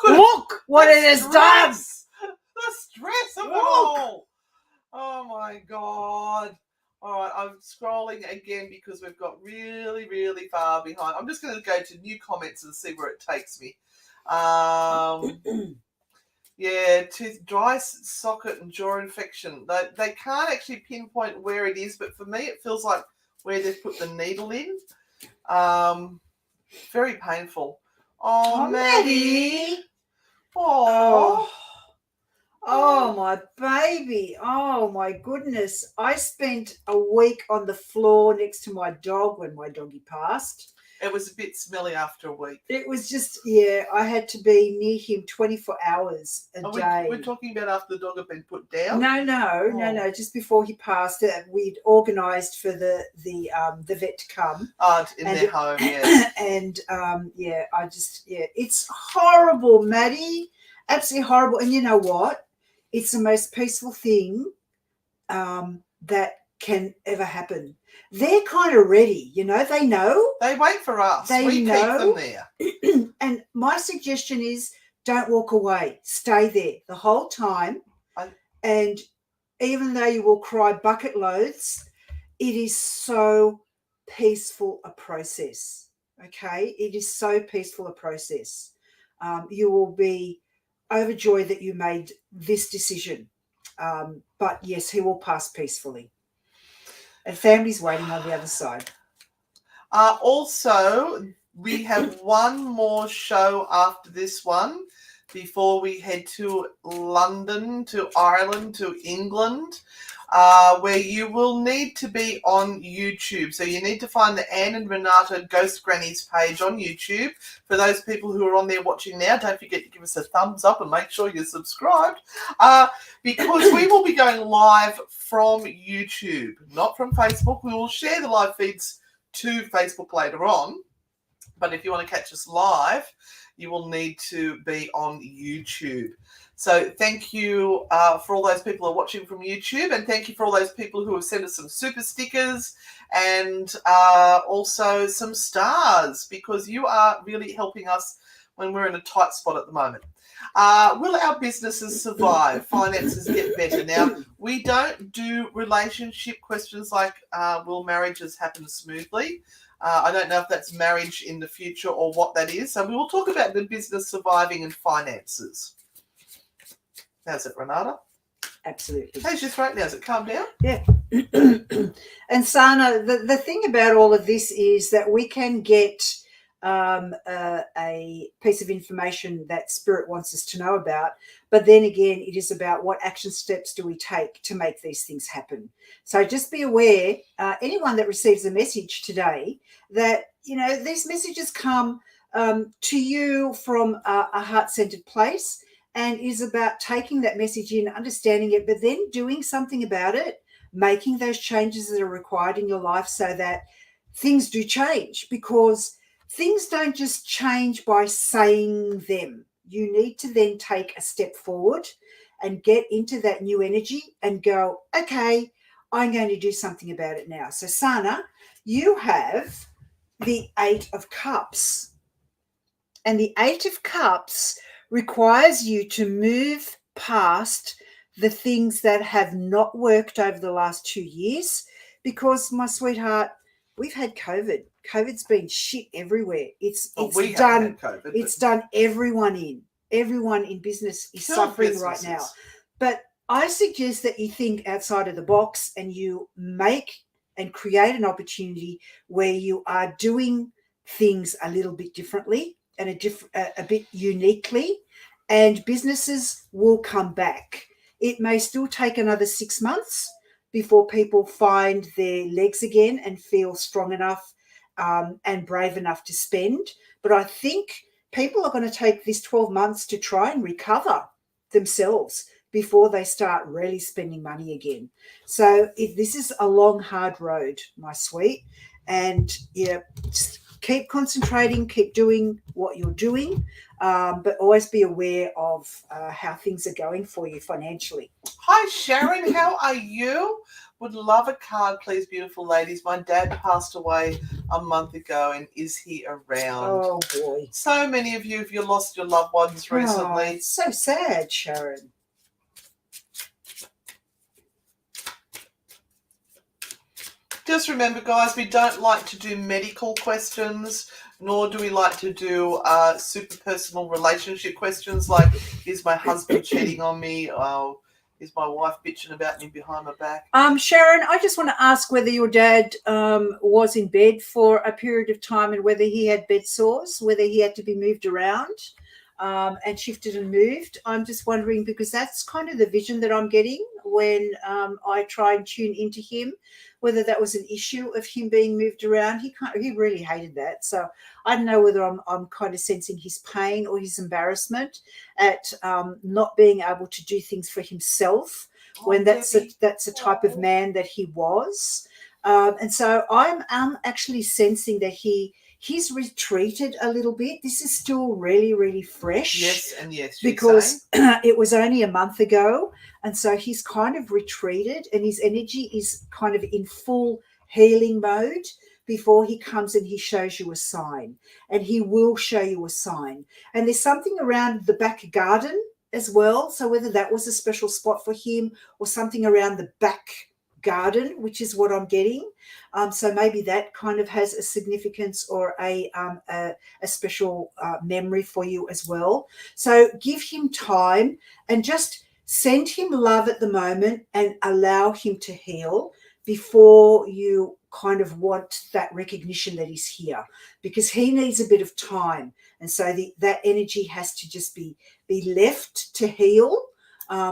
Look what it has done. The stress of it all. Oh my God. All right, I'm scrolling again because we've got really, really far behind. I'm just going to go to new comments and see where it takes me. Dry socket and jaw infection. They can't actually pinpoint where it is, but for me it feels like where they've put the needle in. Very painful. Oh, Maddie. Oh, my baby. Oh, my goodness. I spent a week on the floor next to my dog when my doggy passed. It was a bit smelly after a week. It was just, yeah, I had to be near him 24 hours a day. We're talking about after the dog had been put down? No, just before he passed. We'd organised for the vet to come. In their home, yeah. And, it's horrible, Maddie. Absolutely horrible. And you know what? It's the most peaceful thing that can ever happen. They're kind of ready, they know. They wait for us. We keep them there. And my suggestion is don't walk away. Stay there the whole time. And even though you will cry bucket loads, it is so peaceful a process, okay? It is so peaceful a process. You will be overjoyed that you made this decision. But, yes, he will pass peacefully. And family's waiting on the other side. Also, we have one more show after this one before we head to London, to Ireland, to England, where you will need to be on YouTube. So you need to find the Anne and Renata Ghost Grannies page on YouTube. For those people who are on there watching now, don't forget to give us a thumbs up and make sure you're subscribed, because we will be going live from YouTube, not from Facebook. We will share the live feeds to Facebook later on. But if you want to catch us live, you will need to be on YouTube. So thank you for all those people who are watching from YouTube, and thank you for all those people who have sent us some super stickers and also some stars, because you are really helping us when we're in a tight spot at the moment. Will our businesses survive? Finances get better. Now, we don't do relationship questions like will marriages happen smoothly? I don't know if that's marriage in the future or what that is. So we will talk about the business surviving and finances. How's it, Renata? Absolutely. How's your throat now? Has it calmed down? Yeah. And Sana, the thing about all of this is that we can get a piece of information that Spirit wants us to know about, but then again, it is about what action steps do we take to make these things happen. So just be aware, anyone that receives a message today, that these messages come to you from a heart-centered place, and is about taking that message in, understanding it, but then doing something about it, making those changes that are required in your life so that things do change, because things don't just change by saying them. You need to then take a step forward and get into that new energy and go, okay, I'm going to do something about it now. So Sana, you have the 8 of Cups. And the 8 of Cups requires you to move past the things that have not worked over the last 2 years, because, my sweetheart, we've had COVID. COVID's been shit everywhere. It's done everyone in business is suffering right now. But I suggest that you think outside of the box and you make and create an opportunity where you are doing things a little bit differently and a bit uniquely, and businesses will come back. It may still take another 6 months before people find their legs again and feel strong enough and brave enough to spend. But I think people are going to take this 12 months to try and recover themselves before they start really spending money again. So this is a long, hard road, my sweet. And just keep concentrating, keep doing what you're doing, but always be aware of how things are going for you financially. Hi, Sharon. How are you? Would love a card, please, beautiful ladies. My dad passed away a month ago, and is he around? Oh, boy. So many of you, if you lost your loved ones recently. Oh, it's so sad, Sharon. Just remember, guys, we don't like to do medical questions, nor do we like to do super personal relationship questions like, is my husband cheating on me? Is my wife bitching about me behind my back? Sharon, I just want to ask whether your dad was in bed for a period of time and whether he had bed sores, whether he had to be moved around and shifted and moved. I'm just wondering, because that's kind of the vision that I'm getting, when I try and tune into him, whether that was an issue of him being moved around. He really hated that. So I don't know whether I'm kind of sensing his pain or his embarrassment at not being able to do things for himself when that's a type of man that he was. And so I'm actually sensing that he's retreated a little bit. This is still really, really fresh. Yes, and yes, because it was only a month ago. And so he's kind of retreated and his energy is kind of in full healing mode before he comes and he shows you a sign. And he will show you a sign. And there's something around the back garden as well. So whether that was a special spot for him or something around the back garden, which is what I'm getting. So maybe that kind of has a significance or a special memory for you as well. So give him time and just send him love at the moment and allow him to heal before you kind of want that recognition that he's here, because he needs a bit of time. And so that energy has to just be left to heal.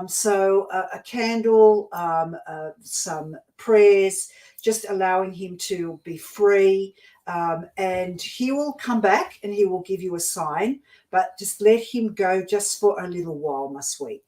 So a candle, some prayers, just allowing him to be free, and he will come back and he will give you a sign, but just let him go just for a little while, my sweet.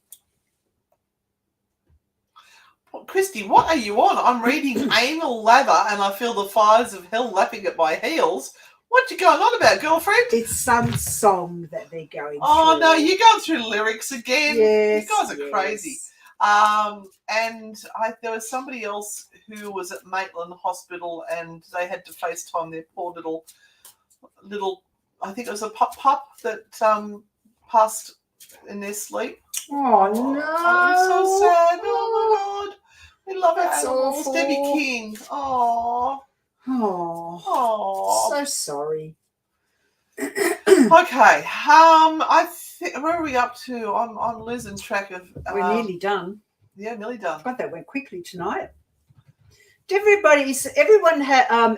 Christy, what are you on? I'm reading Anal Lather and I feel the fires of hell lapping at my heels. What you going on about, girlfriend? It's some song that they're going through. No, you're going through lyrics again. Yes, you guys are crazy. And there was somebody else who was at Maitland Hospital and they had to FaceTime their poor little, I think it was a pup that passed in their sleep. Oh, no. I'm so sad. Oh, my God. We love our animals. Awful. Debbie King. Oh. So sorry. Okay. Where are we up to? I'm losing track of. We're nearly done. Yeah, nearly done. God, that went quickly tonight. Is everyone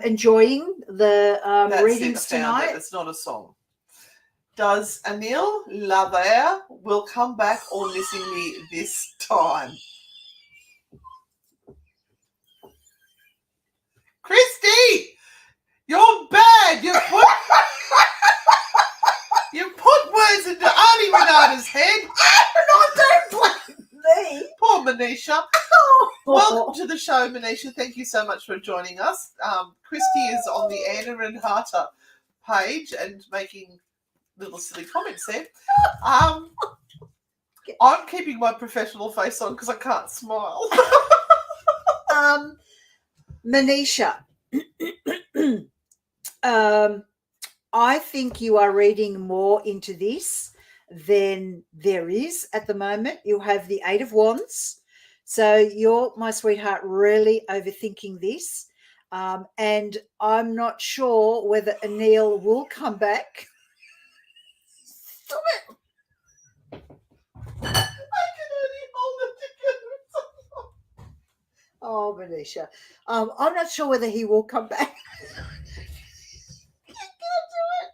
enjoying the readings tonight? It's not a song. Does Anil Lather will come back or missing me this time? Christy, you're bad. You put words into Auntie Renata's head. Don't blame me. Poor Manisha. Welcome to the show, Manisha. Thank you so much for joining us. Christy is on the Anne and Renata page and making little silly comments there. I'm keeping my professional face on because I can't smile. Manisha, I think you are reading more into this than there is at the moment. You have the Eight of Wands. So you're, my sweetheart, really overthinking this. And I'm not sure whether Anil will come back. Stop it. I can only hold it together. Oh, Manisha. I'm not sure whether he will come back. I can't do it.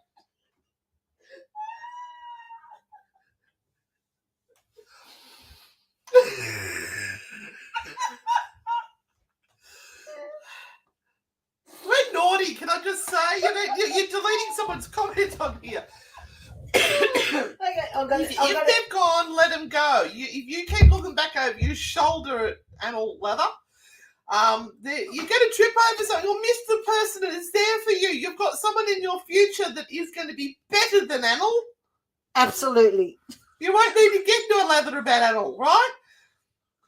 We're naughty, can I just say? You're deleting someone's comment on here. Okay, if they've gone, let them go. If you keep looking back over your shoulder at Anal Leather, you're going to trip over something or miss the person that is there for you. You've got someone in your future that is going to be better than Anal. Absolutely. You won't need to get into a lather about Anal, right?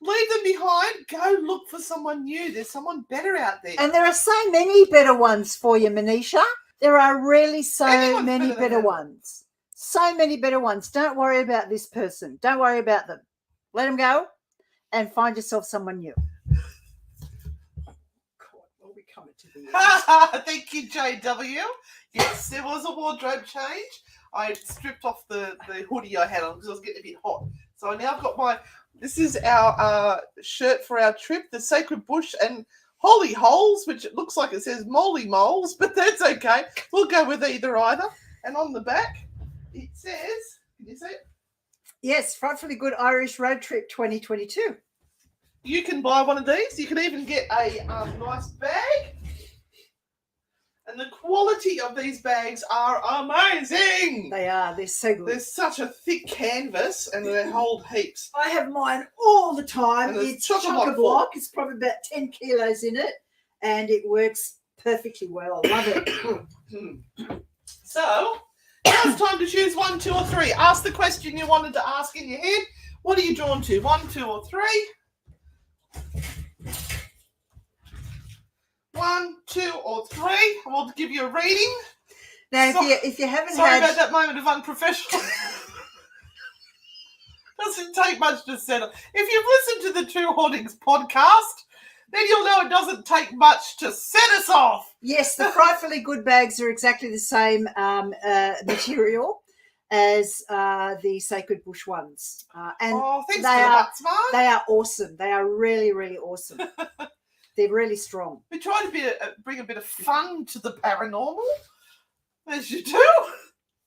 Leave them behind. Go look for someone new. There's someone better out there. And there are so many better ones for you, Manisha. There are really many better ones. So many better ones. Don't worry about this person. Don't worry about them. Let them go and find yourself someone new. We're coming to the end. Thank you, JW. Yes, there was a wardrobe change. I stripped off the hoodie I had on because I was getting a bit hot. So I now got this is our shirt for our trip, the Sacred Bush and Holy Holes, which it looks like it says Moly Moles, but that's okay. We'll go with either. And on the back, it says, can you see it? Yes, Frightfully Good Irish Road Trip 2022. you can buy one of these. You can even get a nice bag. And the quality of these bags are amazing. They are. They're so good. There's such a thick canvas and they hold heaps. I have mine all the time. And It's chock-a-block chock-a-block. It's probably about 10 kilos in it, and it works perfectly well. Love it. So, now it's time to choose 1, 2, or 3. Ask the question you wanted to ask in your head. What are you drawn to? 1, 2, or 3? 1, 2, or 3. I will give you a reading. Now, if you haven't Sorry had... about that moment of unprofessional. Doesn't take much to settle. If you've listened to the True Hauntings podcast, then you'll know it doesn't take much to set us off. Yes, the Frightfully Good bags are exactly the same material as the Sacred Bush ones. And thanks for that, Smart. They are awesome. They are really, really awesome. They're really strong. We try to bring a bit of fun to the paranormal, as you do.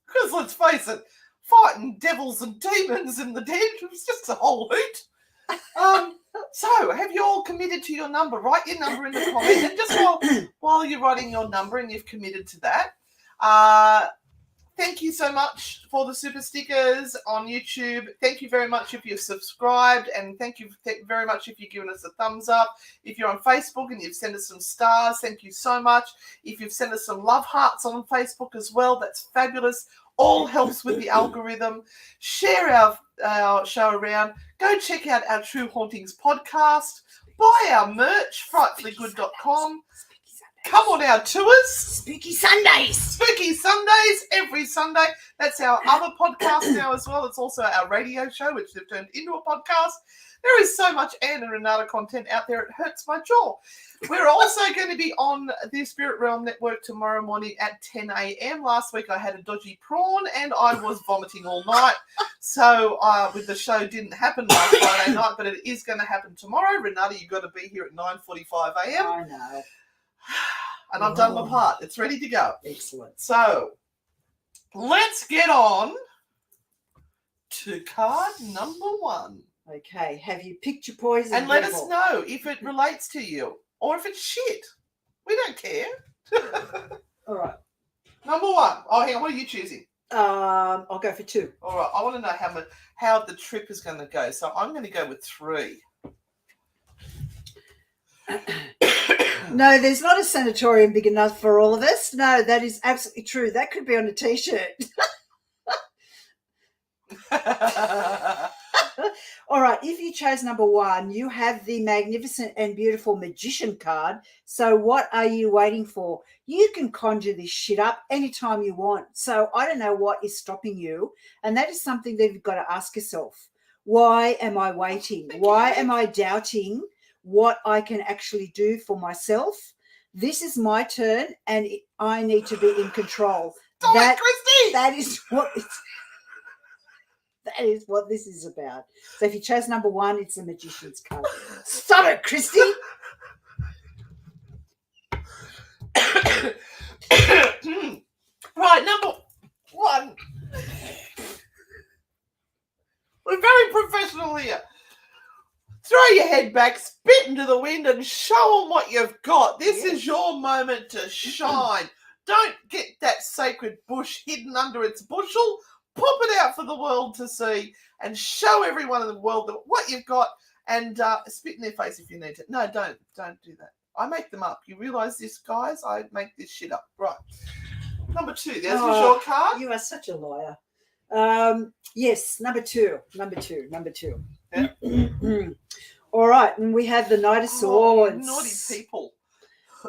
Because let's face it, fighting devils and demons in the dead was just a whole hoot. So, have you all committed to your number? Write your number in the comment. And just while you're writing your number and you've committed to that, thank you so much for the super stickers on YouTube. Thank you very much if you've subscribed, and thank you very much if you've given us a thumbs up. If you're on Facebook and you've sent us some stars, thank you so much. If you've sent us some love hearts on Facebook as well, that's fabulous. All helps with the algorithm. Share our show around. Go check out our True Hauntings podcast. Buy our merch, frightfullygood.com. Come on our tours. Spooky Sundays. Spooky Sundays, every Sunday. That's our other podcast now as well. It's also our radio show, which they've turned into a podcast. There is so much Anne and Renata content out there, it hurts my jaw. We're also going to be on the Spirit Realm Network tomorrow morning at 10 a.m. Last week I had a dodgy prawn and I was vomiting all night. So with the show didn't happen last Friday night, but it is going to happen tomorrow. Renata, you've got to be here at 9:45 a.m. I know. And I've done my part. It's ready to go. Excellent. So let's get on to card number 1. Okay. Have you picked your poison? And let us know if it relates to you or if it's shit. We don't care. All right. Number 1. Oh, hang on. What are you choosing? I'll go for 2. All right. I want to know how the trip is going to go. So I'm going to go with 3. No, there's not a sanatorium big enough for all of us. No, that is absolutely true. That could be on a T-shirt. All right, if you chose number 1, you have the magnificent and beautiful Magician card. So what are you waiting for? You can conjure this shit up anytime you want. So I don't know what is stopping you. And that is something that you've got to ask yourself. Why am I waiting? Why am I doubting what I can actually do for myself? This is my turn and I need to be in control. Christy! That is what it's... That is what this is about. So if you chose number 1, it's a Magician's card. Stop it, Christy. Right, number 1. We're very professional here. Throw your head back, spit into the wind, and show them what you've got. This is your moment to shine. Don't get that sacred bush hidden under its bushel. Pop it out for the world to see and show everyone in the world what you've got, and spit in their face if you need to. No, don't do that. I make them up. You realise this, guys? I make this shit up. Right. Number 2. There's your card. You are such a liar. Yes, number 2. Yeah. All right, and we have the Knight of Swords. Naughty people.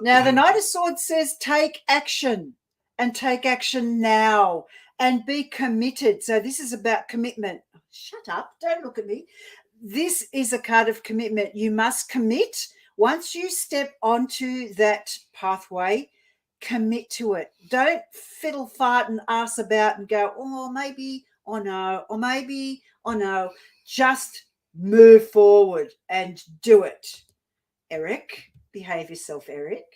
Now, the Knight of Swords says take action, and take action now, and be committed. So this is about commitment. Shut up. Don't look at me. This is a card of commitment. You must commit. Once you step onto that pathway, commit to it. Don't fiddle, fart, and ass about and go, oh, maybe, oh, no, or maybe, oh, no. Just move forward and do it. Eric, behave yourself, Eric.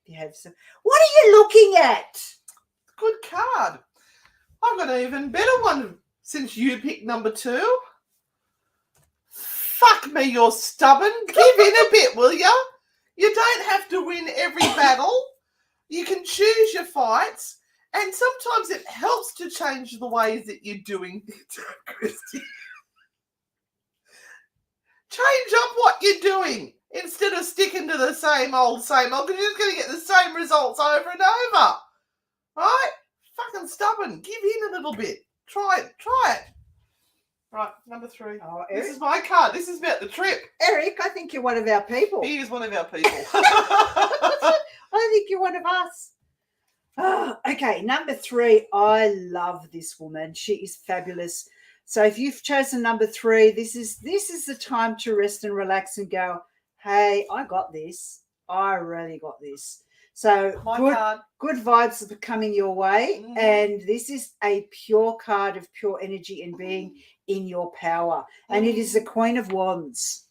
Behave yourself. What are you looking at? Good card. I've got an even better one since you picked number 2. Fuck me, you're stubborn. Give in a bit, will ya? You don't have to win every battle. You can choose your fights. And sometimes it helps to change the ways that you're doing things, Christy. Change up what you're doing instead of sticking to the same old, because you're just going to get the same results over and over. Right? Fucking stubborn. Give in a little bit. Try it. Right, number 3. Oh, This Eric, is my card. This is about the trip. Eric, I think you're one of our people. He is one of our people. I think you're one of us. Oh, okay, number 3. I love this woman. She is fabulous. So if you've chosen number 3, this is the time to rest and relax and go, hey, I got this. I really got this. So My card. Good vibes are coming your way. Mm. And this is a pure card of pure energy and being in your power. And it is the Queen of Wands.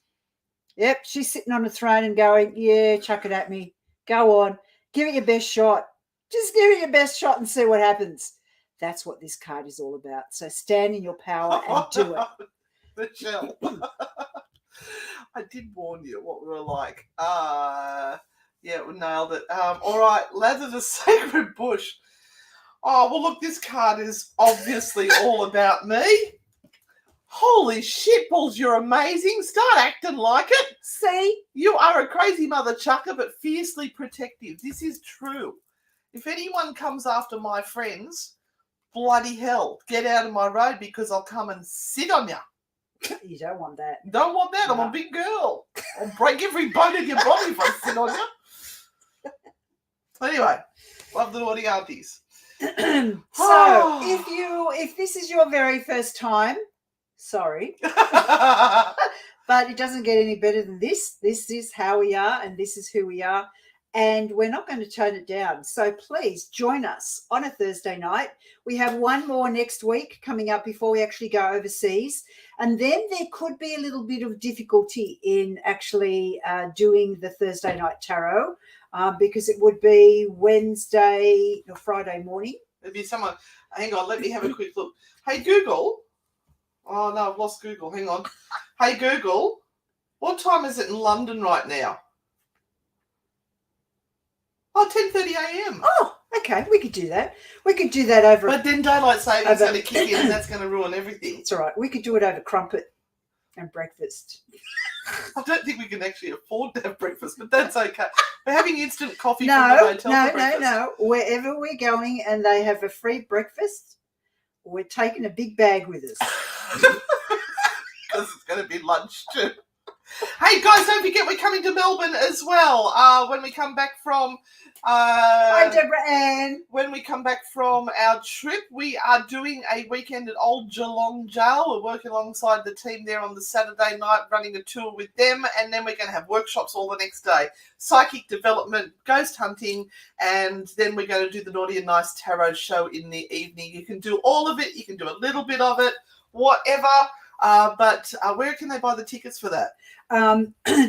Yep, she's sitting on a throne and going, yeah, chuck it at me. Go on. Give it your best shot. Just give it your best shot and see what happens. That's what this card is all about. So stand in your power and do it. Michelle, I did warn you what we were like. Yeah, we nailed it. All right, Lather the Sacred Bush. Oh, well, look, this card is obviously all about me. Holy shit balls, you're amazing. Start acting like it. See? You are a crazy mother chucker, but fiercely protective. This is true. If anyone comes after my friends, bloody hell, get out of my road because I'll come and sit on you. You don't want that. Don't want that. No. I'm a big girl. I'll break every bone in your body if I sit on you. Anyway, love the naughty aunties. So if this is your very first time, sorry. But it doesn't get any better than this. This is how we are and this is who we are. And we're not going to tone it down. So please join us on a Thursday night. We have one more next week coming up before we actually go overseas. And then there could be a little bit of difficulty in actually doing the Thursday night tarot because it would be Wednesday or Friday morning. There'd be someone. Hang on, let me have a quick look. Hey, Google. Oh, no, I've lost Google. Hang on. Hey, Google. What time is it in London right now? Oh, 10:30 a.m. Oh, okay. We could do that. We could do that over. But then daylight savings going to kick in and that's going to ruin everything. It's all right. We could do it over crumpet and breakfast. I don't think we can actually afford to have breakfast, but that's okay. We're having instant coffee from the hotel for breakfast. No. Wherever we're going and they have a free breakfast, we're taking a big bag with us. Because it's going to be lunch too. Hey guys, don't forget we're coming to Melbourne as well. When we come back from Hi Deborah Ann. When we come back from our trip, we are doing a weekend at Old Geelong Jail. We're working alongside the team there on the Saturday night, running a tour with them, and then we're going to have workshops all the next day. Psychic development, ghost hunting, and then we're going to do the Naughty and Nice Tarot show in the evening. You can do all of it, you can do a little bit of it, whatever. But where can they buy the tickets for that?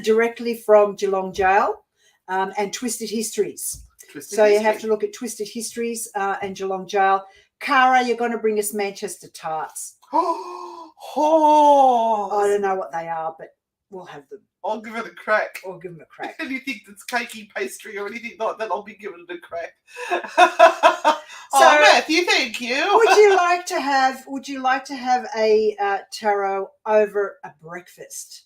Directly from Geelong Jail and Twisted Histories. You have to look at Twisted Histories and Geelong Jail. Cara, you're going to bring us Manchester tarts. Oh, I don't know what they are, but we'll have them. I'll give it a crack. I'll give them a crack. Anything that's cakey pastry or anything like that, I'll be giving it a crack. So, Matthew, thank you. Would you like to have a tarot over a breakfast?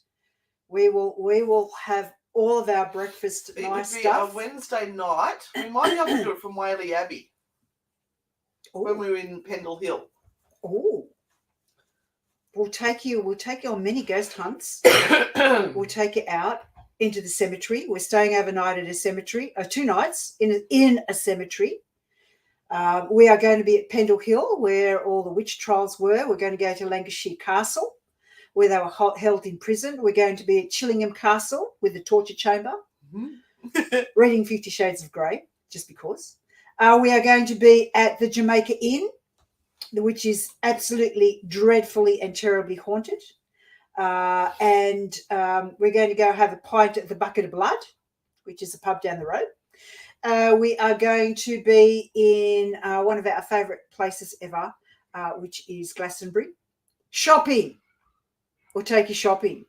We will have all of our breakfast It nice would be stuff. a Wednesday night. We might be able to do it from Whaley Abbey. Ooh. When we were in Pendle Hill. Oh. We'll take you on many ghost hunts. We'll take you out into the cemetery. We're staying overnight at a cemetery, 2 nights in a cemetery. We are going to be at Pendle Hill, where all the witch trials were. We're going to go to Lancashire Castle, where they were held in prison. We're going to be at Chillingham Castle with the torture chamber, reading 50 Shades of Grey, just because. We are going to be at the Jamaica Inn, which is absolutely dreadfully and terribly haunted. And we're going to go have a pint at the Bucket of Blood, which is a pub down the road. We are going to be in one of our favourite places ever, which is Glastonbury. Shopping. We'll take you shopping.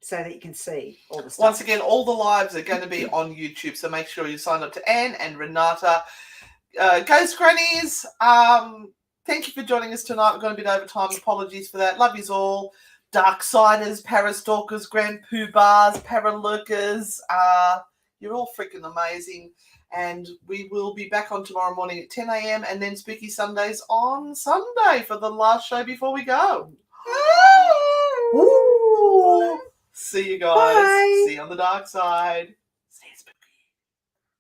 so that you can see all the stuff. Once again, all the lives are going to be on YouTube, so make sure you sign up to Anne and Renata. Ghost Grannies, thank you for joining us tonight. We're going a bit over time. Apologies for that. Love yous all. Darksiders, Parastalkers, Grand Poobahs, Paralurkers. You're all freaking amazing. And we will be back on tomorrow morning at 10 a.m. and then Spooky Sundays on Sunday for the last show before we go. Ooh. See you guys. Bye. See you on the dark side.